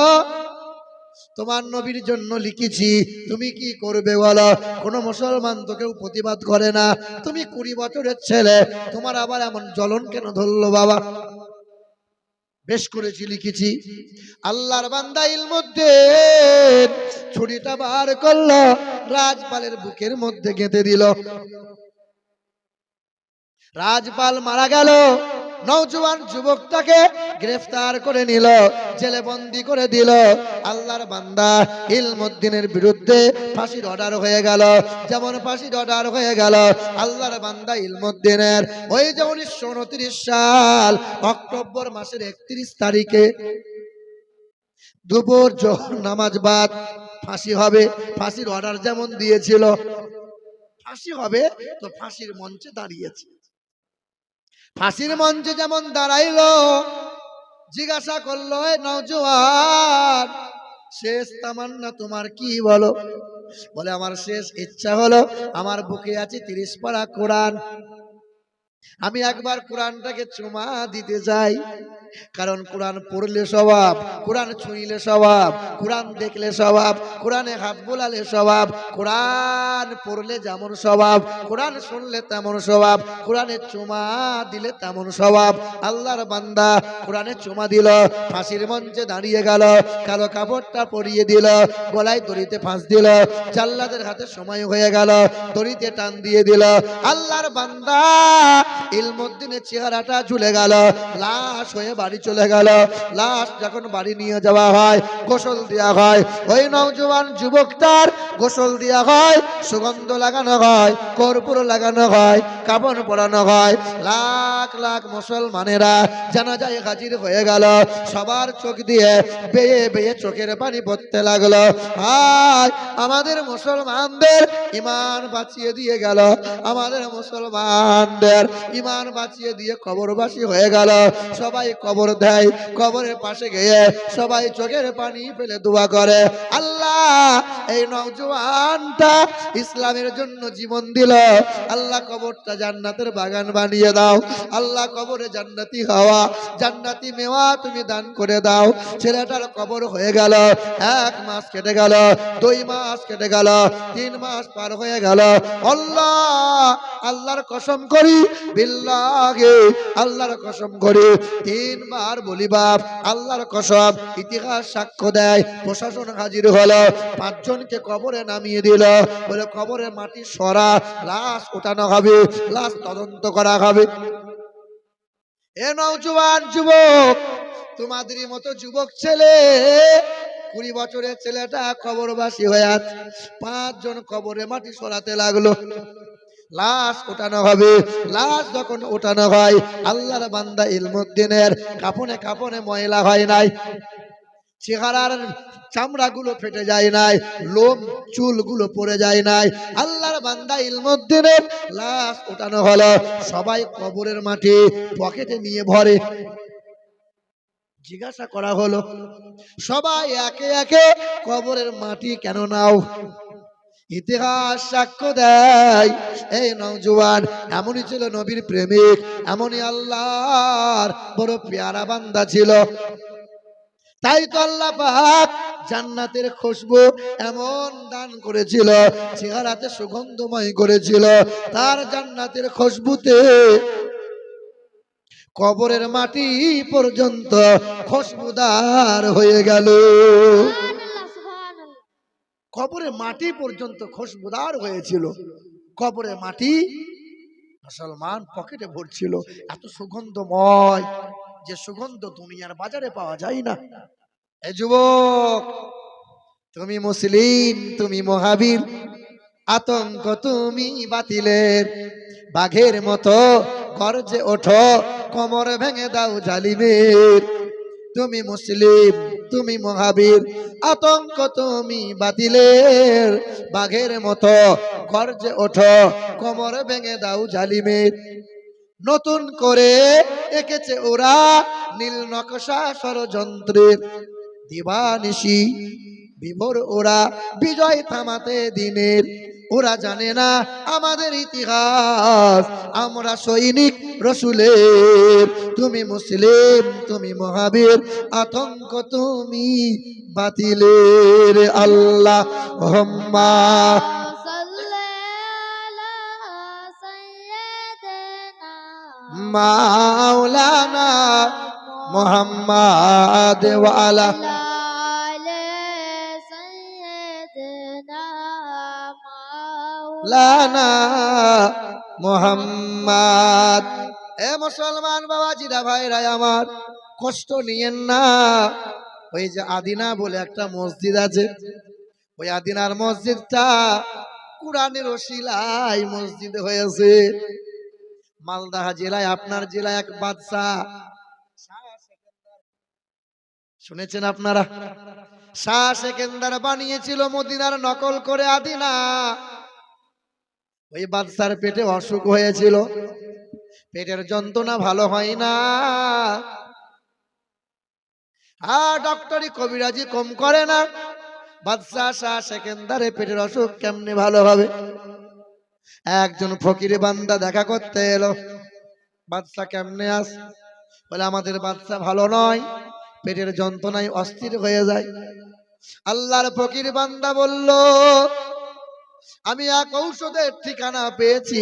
তোমার নবীর জন্য লিখেছি, তুমি কি করবে বলো? কোনো মুসলমান তো কেউ প্রতিবাদ করে না, তুমি 20 বছরের ছেলে, তোমার আবার এমন জ্বলন কেন ধরলো বাবা? বেশ করেছি, লিখেছি। আল্লাহর বান্দা ইলমুদ্দিন ছুরিটা বার করলো, রাজপালের বুকের মধ্যে গেঁথে দিল। রাজপাল মারা গেল, নওজোয়ান যুবকটাকে গ্রেফতার করে নিল, জেলে বন্দি করে দিল। আল্লাহর বান্দা ইলমুদ্দিনের বিরুদ্ধে ফাঁসির অর্ডার হয়ে গেল। যেমন ফাঁসির অর্ডার হয়ে গেল আল্লাহর বান্দা ইলমুদ্দিনের, ওই যে 1929 সাল অক্টোবর মাসের 31 তারিখে দুপুর জোহর নামাজ বাদ ফাঁসি হবে। ফাঁসির অর্ডার যেমন দিয়েছিল, ফাঁসি হবে তো ফাঁসির মঞ্চে দাঁড়িয়েছে। ফাঁসির মঞ্চে যেমন দাঁড়াইলো, জিজ্ঞাসা করলো, নওজোয়ান, শেষ তামান্না তোমার কি বলো? বলে, আমার শেষ ইচ্ছা হলো, আমার বুকে আছে 30 পারা কোরআন, আমি একবার কোরআনটাকে চুমা দিতে চাই। কারণ কোরআন পড়লে স্বভাব, কোরআন ছুঁইলে স্বভাব, কোরআন দেখলে স্বভাব, কোরআনে হাত বোলালে স্বভাব, কোরআন পড়লে যেমন স্বভাব, কোরআন শুনলে তেমন স্বভাব, কোরআনে চুমা দিলে তেমন স্বভাব। আল্লাহর বান্দা কোরআনে চুমা দিল, ফাঁসির মঞ্চে দাঁড়িয়ে গেল, কালো কাপড়টা পরিয়ে দিল, গলায় দড়িতে ফাঁস দিল, জাল্লাদের হাতে সময় হয়ে গেল, দড়িতে টান দিয়ে দিল। আল্লাহর বান্দা ইলমুদ্দিনের চেহারাটা ঝুলে গেল, লাশ হয়ে বাড়ি চলে গেল। লাশ যখন বাড়ি নিয়ে যাওয়া হয়, গোসল দেওয়া হয়, ওই নওজোয়ান যুবকটার গোসল দেওয়া হয়, সুগন্ধ লাগানো হয়, কর্পূর লাগানো হয়, কাফন পরানো হয়। লাখ লাখ মুসলমানেরা জানাজায় হাজির হয়ে গেল। সবার চোখ দিয়ে বেয়ে বেয়ে চোখের পানি পড়তে লাগলো। হায়, আমাদের মুসলমানদের ইমান বাঁচিয়ে দিয়ে গেল, আমাদের মুসলমানদের ইমান বাঁচিয়ে দিয়ে কবরবাসী হয়ে গেল। সবাই কবর দেয়, কবরের পাশে গিয়ে সবাই চোখের পানি ফেলে দোয়া করে, আল্লাহ এই নওজোয়ানটা ইসলামের জন্য জীবন দিল, আল্লাহ কবরটা জান্নাতের বাগান বানিয়ে দাও, আল্লাহ কবরে জান্নাতি হাওয়া জান্নাতি মেওয়া তুমি দান করে দাও। ছেলেটার কবর হয়ে গেল, 1 মাস কেটে গেল, 2 মাস কেটে গেল, 3 মাস পার হয়ে গেল। আল্লাহ, আল্লাহর কসম করি, বিল্লাহি আল্লাহর কসম করি, 3 বার বলি বাপ, আল্লাহর কসম, ইতিহাস সাক্ষ্য দেয়, প্রশাসন হাজির হলো, 5 জনকে কবরে নামিয়ে দিল, বলে কবরে মাটি সরা, লাশ ওঠানো হবে, লাশ তদন্ত করা হবে। এ নওজোয়ান যুবক, তোমাদেরই মতো যুবক ছেলে, 20 বছরের ছেলেটা কবরবাসী হয়ে আছে। 5 জন কবরে মাটি সরাতে লাগলো, লাশ ওঠানো হবে। লাশ যখন ওঠানো হয়, আল্লাহর বান্দা ইলমুদ্দিনের কাফনে কাফনে ময়লা হয় নাই, চেহারার চামড়াগুলো ফেটে যায় নাই, লোম চুলগুলো পড়ে যায় নাই। আল্লাহর বান্দা ইলমুদ্দিনের লাশ ওঠানো হলো। সবাই কবরের মাটি পকেটে নিয়ে ভরে। জিজ্ঞাসা করা হলো, সবাই একে একে কবরের মাটি কেন নাও? ইতিহাস সাক্ষ্য দেয়, এই নওজোয়ান এমনই ছিল নবীর প্রেমিক, এমনই আল্লাহর বড় পেয়ারা বান্দা ছিল। তাই তো আল্লাহ পাক জান্নাতের খুশবু এমন দান করেছিল, চেহারাতে সুগন্ধময় করেছিল, তার জান্নাতের খুশবুতে কবরের মাটি পর্যন্ত খুশবুদার হয়ে গেল। কবরের মাটি পর্যন্ত খুশবুদার হয়েছিল। কবরের মাটি মুসলমান পকেটে ভরছিল, এত সুগন্ধময়, যে সুগন্ধ দুনিয়ার বাজারে পাওয়া যায় না। এ যুবক, তুমি মুসলিম, তুমি মহাবীর, আতঙ্ক তুমি বাতিলের, বাঘের মতো গর্জে ওঠো, কোমর ভেঙে দাও জালিমের। তুমি মুসলিম, তুমি মহাবীর, আতঙ্ক তুমি বাতিলের, বাঘের মতো গর্জে ওঠো, কোমর ভেঙে দাও জালিমের। নতুন করে এঁকেছে ওরা নীল নকশা ষড়যন্ত্রের, দিবানিশি বিভোর ওরা বিজয় থামাতে দিনের। ওরা জানে না আমাদের ইতিহাস, আমরা সৈনিক রসুলের। তুমি মুসলিম, তুমি মহাবীর, আতঙ্ক তুমি বাতিলের। আল্লাহ মাওলানা মুহাম্মদ ওয়া আলা মাওলানা মুহাম্মদ। এ মুসলমান বাবাজিরা, ভাইরা আমার, কষ্ট নিয়েন না। ওই যে আদিনা বলে একটা মসজিদ আছে, ওই আদিনার মসজিদটা কুরআনের ওসিলায় মসজিদ হয়েছে। মালদা জেলায়, আপনার জেলায় এক বাদশা, শুনেছেন আপনারা? শাহ সেকেন্দার বানিয়েছিল মদিনার নকল করে আদিনা। ওই বাদশার পেটে অসুখ হয়েছিল, পেটের যন্ত্রণা ভালো হয় না, আর ডক্টরি কবিরাজি কম করে না। বাদশা শাহ সেকেন্দারের পেটের অসুখ কেমনে ভালো হবে? একজন ফকির বান্দা দেখা করতে এলো। বাদশা কেমনে আস? বলে আমাদের বাদশা ভালো নয়, পেটের যন্ত্রণায় অস্থির হয়ে যায়। আল্লাহর ফকির বান্দা বলল, আমি এক ঔষধের ঠিকানা পেয়েছি,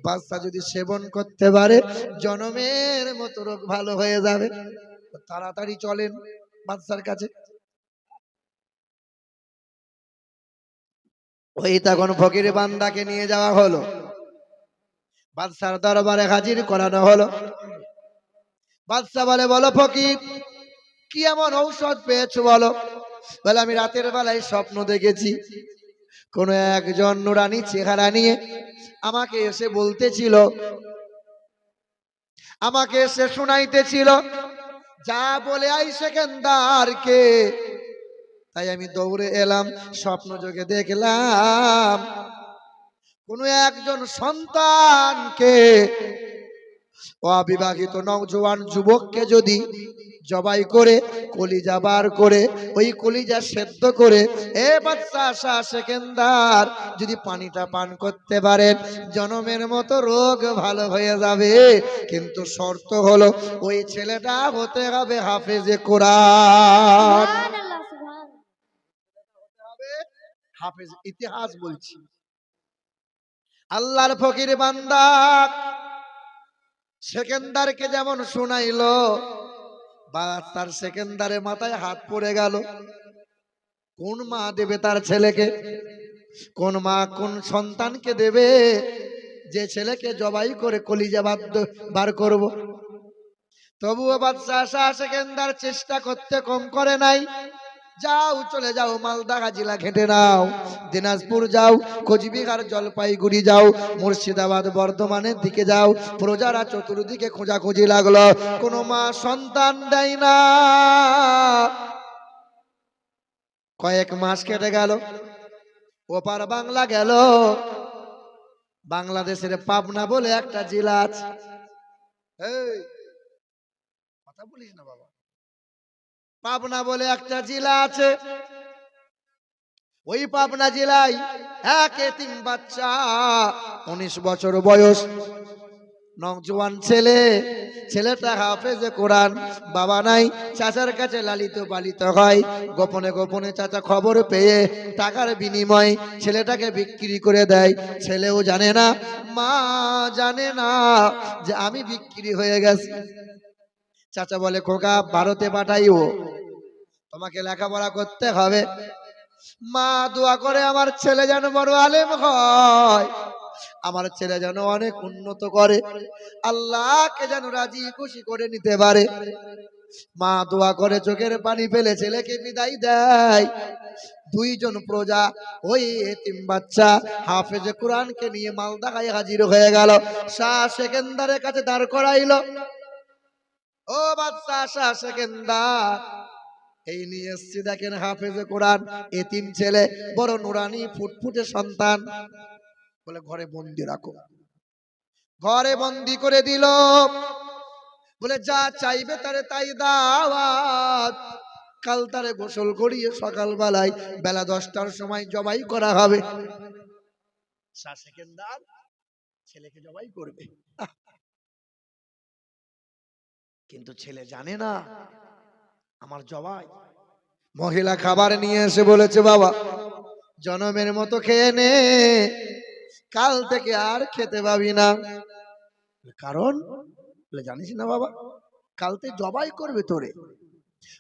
বাদশা যদি সেবন করতে পারে জনমের মতো রোগ ভালো হয়ে যাবে। তাড়াতাড়ি চলেন বাদশার কাছে। ওই তখন ফকির বান্দাকে নিয়ে যাওয়া হলো, বাদশার দরবারে হাজির করানো হলো। বাদশা বলে, বলো ফকির, কি এমন ঔষধ পেয়েছো বলো। বলে, আমি রাতের বেলায় স্বপ্ন দেখেছি, কোন একজন নুরানি চেহারা নিয়ে আমাকে এসে বলতেছিল, আমাকে এসে শোনাইতেছিল, যা বলে আই সেকেন্দারকে। তাই আমি দৌড়ে এলাম, স্বপ্ন যোগে দেখলাম কোন একজন সন্তানকে, অবিবাহিত নওজোয়ান যুবককে যদি জবাই করে কলিজা বার করে ওই কলিজা সেদ্ধ করে এ বাদশা শাহ সেকেন্দার যদি পানিটা পান করতে পারেন, জনমের মতো রোগ ভালো হয়ে যাবে। কিন্তু শর্ত হলো ওই ছেলেটা হতে হবে হাফেজে কোরআন, হাফেজ ইতিহাস বলছি। আল্লাহর ফকির বান্দা সেকেন্দারকে যেমন শোনাইলো, বা তার সেকেন্দারের মাথায় হাত পড়ে গেল। কোন মা দেবে তার ছেলেকে? কোন মা কোন সন্তানকে দেবে যে ছেলেকে জবাই করে কলিজা বার করব? তবুও বাদশা শাহ সেকেন্দার চেষ্টা করতে কম করে নাই। যাও, চলে যাও, মালদা গাজিলা ঘেটে নাও, দিনাজপুর যাও, কোচবিহার জলপাইগুড়ি যাও, মুর্শিদাবাদ বর্ধমানের দিকে যাও। প্রজারা চতুর্দিকে খোঁজাখুঁজি লাগলো, কোনো মা সন্তান দেয় না। কয়েক মাস কেটে গেল, ওপার বাংলা গেল। বাংলাদেশের পাবনা বলে একটা জেলা আছে। এই কথা বলিস না বাবা। পাবনা বলে একটা জেলা আছে। ওই পাবনা জেলায় এক এতিম বাচ্চা, 19 বছর বয়স, নওজোয়ান ছেলে। ছেলেটা হাফেজে কোরআন, বাবা নাই, চাচার কাছে লালিত পালিত হয়। গোপনে গোপনে চাচা খবর পেয়ে টাকার বিনিময়ে ছেলেটাকে বিক্রি করে দেয়। ছেলেও জানে না, মা জানে না যে আমি বিক্রি হয়ে গেছি। চাচা বলে, খোকা ভারতে পাঠাইও, তোমাকে লেখাপড়া করতে হবে। মা দোয়া করে আমার ছেলে যেন বড় আলেম হয়, আমার ছেলে যেন অনেক উন্নত করে, আল্লাহকে যেন রাজি খুশি করে নিতে পারে। মা দোয়া করে, চোখের পানি ফেলে ছেলেকে বিদায় দেয়। দুইজন প্রজা ওই এতিম বাচ্চা হাফেজে কোরআনকে নিয়ে মালদায় হাজির হয়ে গেল। শাহ সেকেন্দারের কাছে দাঁড় করাইল। ও বাচ্চা শাহ সেকেন্দার, এই নিয়ে এসছি, দেখেন হাফেজে কোরআন, এতিম ছেলে, বড় নুরানি ফুটফুটে সন্তান। বলে, ঘরে বন্দি রাখো। ঘরে বন্দি করে দিল। বলে, যা চাইবে তারে তাই দাওয়াত, কাল তারে গোসল করিয়ে সকাল বেলায় বেলা 10টার সময় জবাই করা হবে। শাহ সেকেন্দার ছেলেকে জবাই করবে, কিন্তু ছেলে জানে না আমার জবাই। মহিলা খাবার নিয়ে এসে বলেছে, বাবা জনমের মতো খেয়ে নে, কাল থেকে আর খেতে পাবি না। কারণ? জানিস না বাবা, কালতে জবাই করবে তোরে।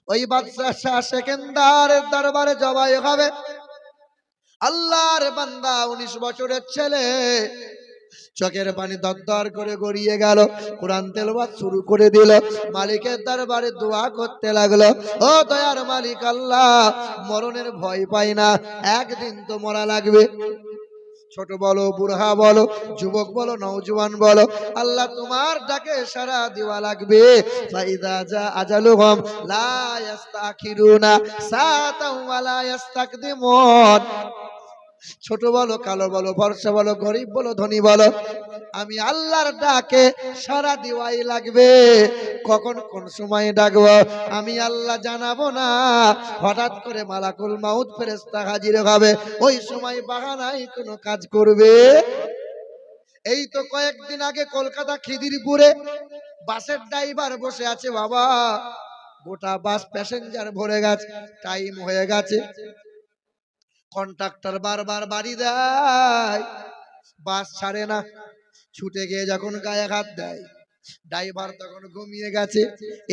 ওই বাদশা শাহ সেকেন্দারের দরবারে জবাই হবে। আল্লাহর বান্দা 19 বছরের ছেলে, চোখের পানি দরদর করে গড়িয়ে গেল। কোরআন তেলাওয়াত শুরু করে দিল, মালিকের দরবারে দোয়া করতে লাগলো, ও দয়ার মালিক আল্লাহ, মরণের ভয় পাই না, একদিন তো মরা লাগবে। ছোট বলো, বুড়া বলো, যুবক বলো, নওজোয়ান বলো, আল্লাহ তোমার ডাকে সাড়া দেওয়া লাগবে। ফাইদা জা আজালুহুম লা ইস্তাখিরুনা সাআতাও ওয়া লা ইস্তাকদিমুন। ছোট বলো, কালো বলো, ফর্সা বলো, গরিব বলো, ধনী বলো, আমি আল্লাহর ডাকে সাড়া দেওয়াই লাগবে। কখন কোন সময় ডাকবো আমি আল্লাহ জানাবো না। হঠাৎ করে মালাকুল মাউত ফেরেশতা হাজির হবে, ওই সময় বাহানায় কোনো কাজ করবে। এই তো কয়েকদিন আগে কলকাতা খিদিরপুরে বাসের ড্রাইভার বসে আছে বাবা, গোটা বাস প্যাসেঞ্জার ভরে গেছে, টাইম হয়ে গেছে। কন্ট্রাক্টর বারবার বাড়ি দেয়, বাস ছাড়ে না। ছুটে গিয়ে যখন গায়ে হাত দেয়, ড্রাইভার তখন ঘুমিয়ে গেছে।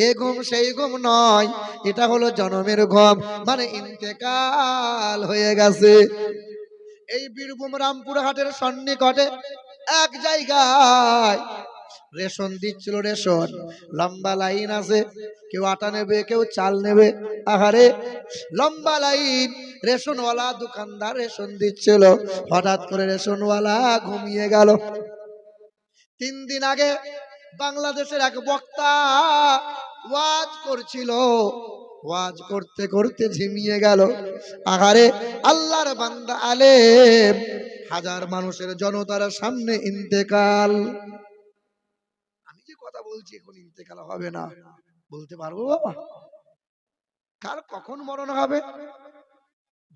এ ঘুম সেই ঘুম নয়, এটা হলো জনমের ঘুম, মানে ইন্তেকাল হয়ে গেছে। এই বীরভূম রামপুরহাটের সন্নিকটে এক জায়গায় রেশন দিচ্ছিল, রেশন লম্বা লাইন আছে, কেউ আটা নেবে, কেউ চাল নেবে। আহারে লম্বা লাইন, রেশনওয়ালা দোকানদার রেশন দিচ্ছিল, হঠাৎ করে রেশনওয়ালা ঘুমিয়ে গেল। 3 দিন আগে বাংলাদেশের এক বক্তা ওয়াজ করছিল, ওয়াজ করতে করতে ঝিমিয়ে গেল। আহারে আল্লাহর বান্দা আলেম, হাজার মানুষের জনতার সামনে ইন্তেকাল। আমি যে কথা বলছি এখন ইন্তেকাল হবে না, বলতে পারবো বাবা কার কখন মরণ হবে?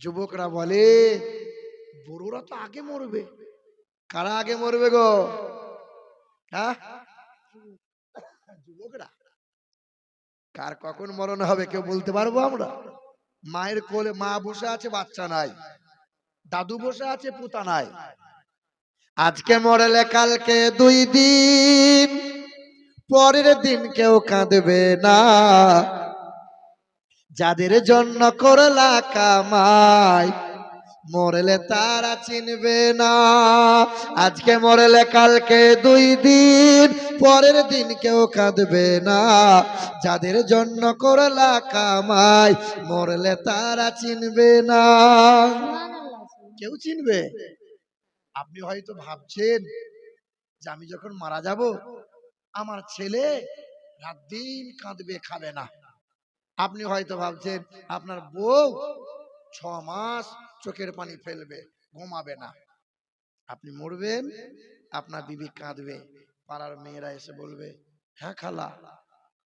যুবকরা বলে বুড়োরা তো আগে মরবে। কারা আগে মরবে গো? হ্যাঁ, যুবকরা। কার কখন মরণ হবে কেউ বলতে পারবো আমরা? মায়ের কোলে মা বসে আছে, বাচ্চা নাই, দাদু বসে আছে, পুতা নাই। আজকে মরলে কালকে 2 দিন, পরের দিন কেউ কাঁদবে না। যাদের জন্য করলা কামাই, মরলে তারা চিনবে না। আজকে মরলে কালকে 2 দিন, পরের দিন কেউ কাঁদবে না। যাদের জন্য করলা কামাই, মরলে তারা চিনবে না। কেউ চিনবে? আপনি হয়তো ভাবছেন যে আমি যখন মারা যাব আমার ছেলে রাত দিন কাঁদবে, খাবে না। আপনি হয়তো ভাবছেন আপনার বউ 6 মাস চোখের পানি ফেলবে, ঘুমাবে না। আপনি মরবেন, আপনার বিবি কাঁদবে, পাড়ার মেয়েরা এসে বলবে, হ্যাঁ খালা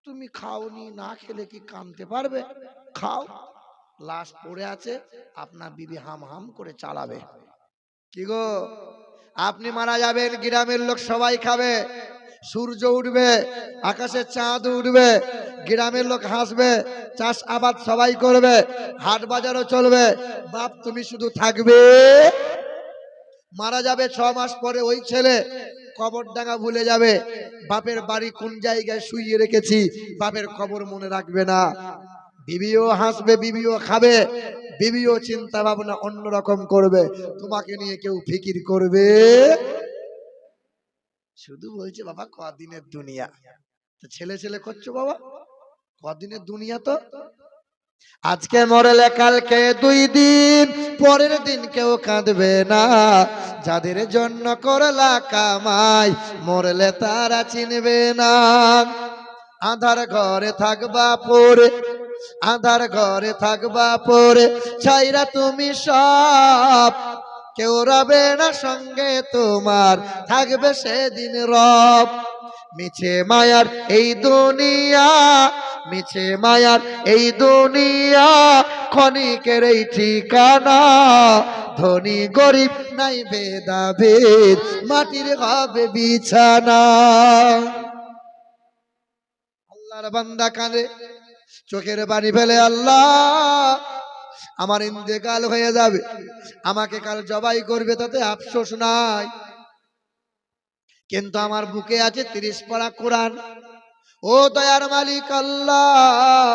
তুমি খাওনি, না খেলে কি কাঁদতে পারবে, খাও। লাশ পড়ে আছে, আপনার বিবি হাম হাম করে চালাবে। কি গো, আপনি মারা যাবেন, গ্রামের লোক সবাই খাবে, সূর্য উঠবে, আকাশে চাঁদ উঠবে, গ্রামের লোক হাসবে, চাষ আবাদ সবাই করবে, হাট বাজারও চলবে। বাপ তুমি শুধু থাকবে। মারা যাবে 6 মাস পরে ওই ছেলে কবর ডাঙ্গা ভুলে যাবে, বাপের বাড়ি কোন জায়গায় শুইয়ে রেখেছি বাপের খবর মনে রাখবে না। বিবিও হাসবে, বিবিও খাবে, বিবিও চিন্তা ভাবনা অন্যরকম করবে, তোমাকে নিয়ে কেউ ফিকির করবে। শুধু বলছে বাবা কদিনের দুনিয়া, তো ছেলে ছেলে করছো বাবা, কদিনের দুনিয়া তো। আজকে মরলে কালকে 2 দিন, পরের দিন কেউ কাঁদবে না। যাদের জন্য করলা কামাই, মরলে তারা চিনবে না। আধার ঘরে থাকবা পরে, আধার ঘরে থাকবা পরে, ছাইরা তুমি সব, কেউ রবে না সঙ্গে তোমার, থাকবে সেদিন রব। মিছে মায়ার এই দুনিয়া, মিছে মায়ার এই দুনিয়া, ক্ষণিকের এই ঠিকানা। ধনী গরিব নাই ভেদাভেদ, মাটির হবে বিছানা। আল্লাহর বান্দা কাঁদে, চোখের পানি ফেলে, আল্লাহ আমার ইন্তেকাল হয়ে যাবে, আমাকে কাল জবাই করবে, তাতে আফসোস নাই, কিন্তু আমার বুকে আছে 30 পারা কোরআন। ও দয়ার মালিক আল্লাহ,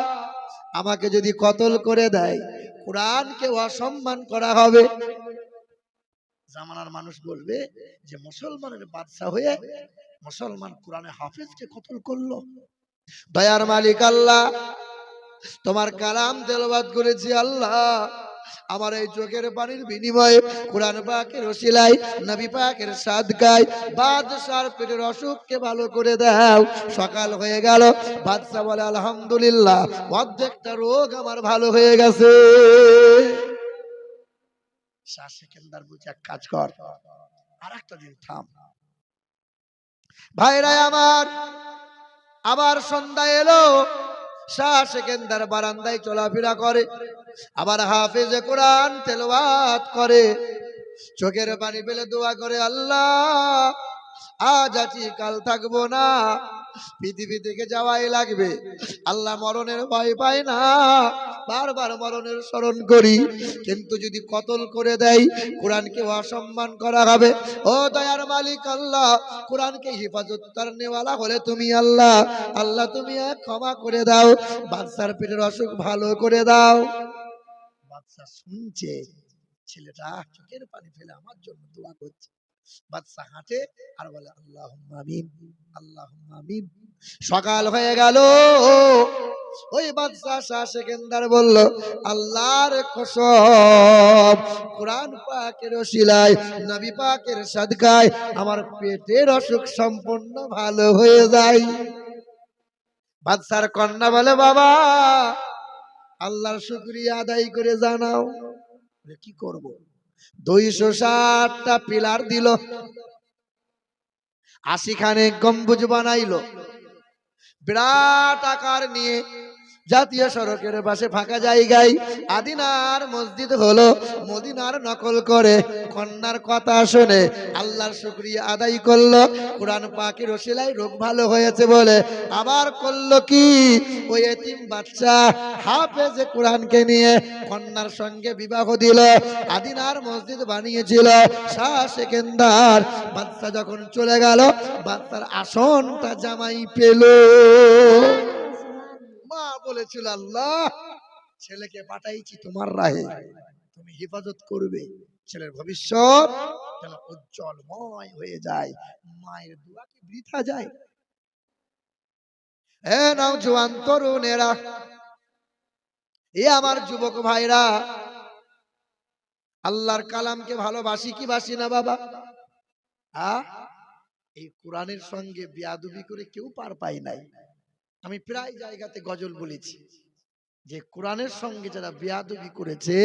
আমাকে যদি কতল করে দেয়, কোরআনকে অসম্মান করা হবে। জামানার মানুষ বলবে যে মুসলমানের বাদশা হয়ে মুসলমান কোরআনে হাফেজকে কতল করলো। দয়ার মালিক আল্লাহ, তোমার কালাম তেলাওয়াত করেছি আল্লাহ, আমার এই চোখের পানির বিনিময়ে কোরআন পাকের ওসিলায়, নবী পাকের সাদকায় বাদশার পেটের অসুখকে ভালো করে দাও। সকাল হয়ে গেল, বাদশা বলে আলহামদুলিল্লাহ, অর্ধেকটা রোগ আমার ভালো হয়ে গেছে। শাহ সেকেন্দার বলছে এক কাজ কর, আর একটা দিন থাম। ভাইরা আমার, আবার সন্ধ্যা এলো, শাহ সেকেন্দার বারান্দায় চলাফেরা করে, আবার হাফেজে কোরআন তেলাওয়াত করে, চোখের পানি ফেলে দোয়া করে, আল্লাহ আজ আছি কাল থাকবো না, পৃথিবী থেকে যাওয়াই লাগবে। আল্লাহ মরণের ভয় পায় না, বারবার মরণের স্মরণ করি, কিন্তু যদি কতল করে দেয় কোরআনকে অসম্মান করা হবে। ও দয়ার মালিক আল্লাহ, কোরআনকে হিফাজত করনেওয়ালা হলে তুমি আল্লাহ, আল্লাহ তুমি ক্ষমা করে দাও, বাদশার পেটের অসুখ ভালো করে দাও। বাদশা শুনছে, ছেলেটা চোখের পানি ফেলে আমার জন্য দোয়া করছে। বাদশা হাঁটে আর বলে আল্লাহুম্মা আমিন, আল্লাহুম্মা আমিন। সকাল হয়ে গেল। ওই বাদশা শাহ সেকেন্দার বলল, আল্লাহর কসম, কোরআন পাকের ওসিলায়, নবী পাকের সাদকায় আমার পেটের অসুখ সম্পূর্ণ ভালো হয়ে যায়। বাদশার কন্যা বলে, বাবা আল্লাহর শুকরিয়া আদায় করে জানাও। কি করব? 260টা পিলার দিল, 80 খানে গম্বুজ বানাইলো, বিরাট আকার নিয়ে জাতীয় সড়কের পাশে ফাঁকা জায়গায় আদিনার মসজিদ হলো। মদিনার নকল করে কন্যার কথা শুনে আল্লাহর শুকরিয়া আদায় করলো। কোরআন পাকের ওসিলায় রোগ ভালো হয়েছে বলে আবার করলো কি, ওই এতিম বাচ্চা হাফেজ কোরআনকে নিয়ে কন্যার সঙ্গে বিবাহ দিল। আদিনার মসজিদ বানিয়েছিল শাহ সেকেন্দার। বাচ্চা যখন চলে গেল, বাচ্চার আসনটা জামাই পেল। মা বলেছিল, আল্লাহ ছেলেকে পাঠাইছি তোমার রাহে, তুমি হেফাজত করবে, ছেলের ভবিষ্যৎ যেন উজ্জ্বলময় হয়ে যায়, মায়ের দোয়া কি বৃথা যায়? এ নওজোয়ান তরুণেরা, এ আমার যুবক ভাইরা, আল্লাহর কালামকে ভালোবাসি কি বাসি না বাবা? এই কোরআনের সঙ্গে বেয়াদবি করে কেউ পার পায় নাই। আমি প্রায় জায়গাতে গজল বলেছি যে কোরআনের সঙ্গে যারা বেয়াদবি করেছে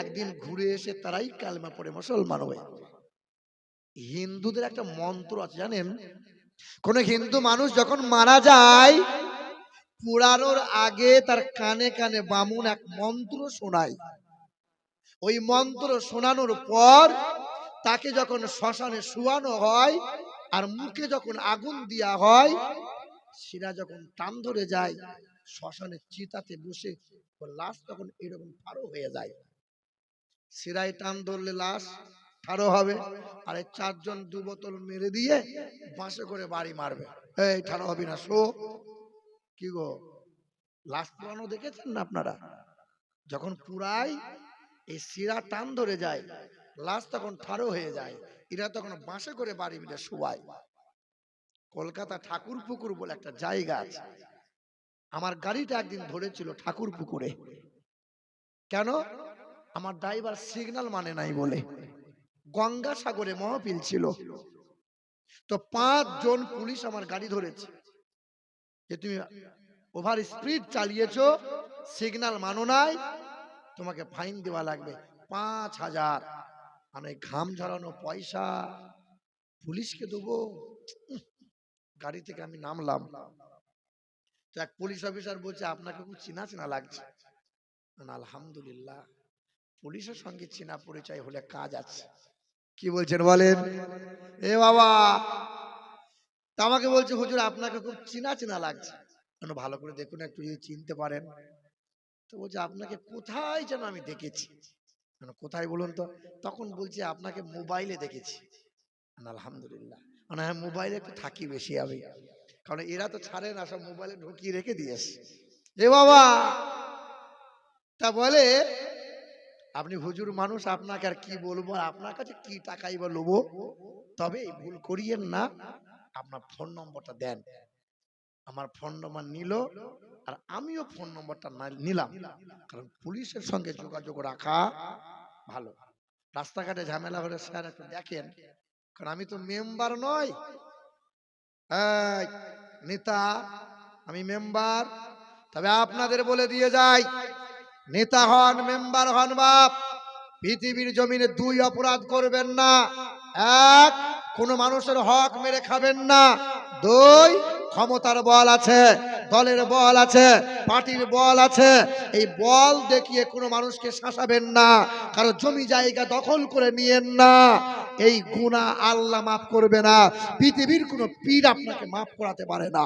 একদিন ঘুরে এসে তারাই কালেমা পড়ে মুসলমান হয়ে। হিন্দুদের একটা মন্ত্র আছে জানেন, কোন হিন্দু মানুষ যখন মারা যায় পুরানোর আগে তার কানে কানে বামুন এক মন্ত্র শোনায়। ওই মন্ত্র শোনানোর পর তাকে যখন শ্মশানে শুয়ানো হয় আর মুখে যখন আগুন দেওয়া হয়, শিরা যখন টান ধরে যায়, শ্মশানের চিতাতে বসে লাশ তখন এরকম ঠাড়ো হয়ে যায়। শিরায় টান ধরলে লাশ ঠাড়ো হবে, আর এই 4 জন 2 বোতল মেরে দিয়ে বাঁশে করে বাড়ি মারবে, এই ঠাড়ো হবি না, শো। কি গো, লাশ পুরানো দেখেছেন না আপনারা? যখন পুরাই এই শিরা টান ধরে যায়, লাশ তখন ঠাড়ো হয়ে যায়, এরা তখন বাঁশে করে বাড়ি মিলে শোয়ায়। কলকাতা ঠাকুরপুকুর বলে একটা জায়গা আছে, আমার গাড়িটা একদিন ধরেছিল ঠাকুরপুকুরে। কেন? আমার ড্রাইভার সিগন্যাল মানে নাই বলে। গঙ্গাসাগরে মহফিল ছিল, তো 5 জন পুলিশ আমার গাড়ি ধরেছে যে তুমি ওভার স্পিড চালিয়েছো, সিগন্যাল মানো নাই, তোমাকে ফাইন দেওয়া লাগবে 5000। মানে ঘাম ঝরানো পয়সা পুলিশকে দেবো? গাড়ি থেকে আমি নামলাম, তো এক পুলিশ অফিসার বলছে আপনাকে খুব চেনা চেনা লাগছে। আলহামদুলিল্লাহ, পুলিশের সঙ্গে চেনা পরিচয় হলে কাজ আছে। কি বলছেন বলেন? এ বাবা, তা আমাকে বলছে হুজুর আপনাকে খুব চেনা চেনা লাগছে, ভালো করে দেখুন একটু যদি চিনতে পারেন। তো বলছে আপনাকে কোথায় যেন আমি দেখেছি। কোথায় বলুন তো? তখন বলছে আপনাকে মোবাইলে দেখেছি। আলহামদুলিল্লাহ, হ্যাঁ মোবাইলে একটু থাকি বেশি আমি, কারণ এরা তো ছাড়ে না, সব মোবাইলে ঢুকিয়ে রেখে দিয়েছে। এ বাবা, তা বলে আপনি হুজুর মানুষ, আপনাকে আর কি বলবো, আপনার কাছে কি টাকাই বা লোবো, তবে ভুল করিয়েন না, আপনার ফোন নম্বরটা দেন। আমার ফোন নম্বর নিল, আর আমিও ফোন নম্বরটা নিলাম, কারণ পুলিশের সঙ্গে যোগাযোগ রাখা ভালো। রাস্তাঘাটে ঝামেলা হলে স্যার একটু দেখেন, কারণ আমি তো মেম্বার নয়, নেতা, আমি মেম্বার। তবে আপনাদের বলে দিয়ে যাই, নেতা হন মেম্বার হন বাপ, পৃথিবীর জমিনে 2 অপরাধ করবেন না। 1, কোন মানুষের হক মেরে খাবেন না। 2, ক্ষমতার বল আছে, দলের বল আছে, পার্টির বল আছে, এই বল দেখিয়ে কোনো মানুষকে শাসাবেন না, কারো জমি জায়গা দখল করে নিয়েন না। এই গুনাহ আল্লাহ মাফ করবে না, পৃথিবীর কোনো পীর আপনাকে মাফ করাতে পারে না।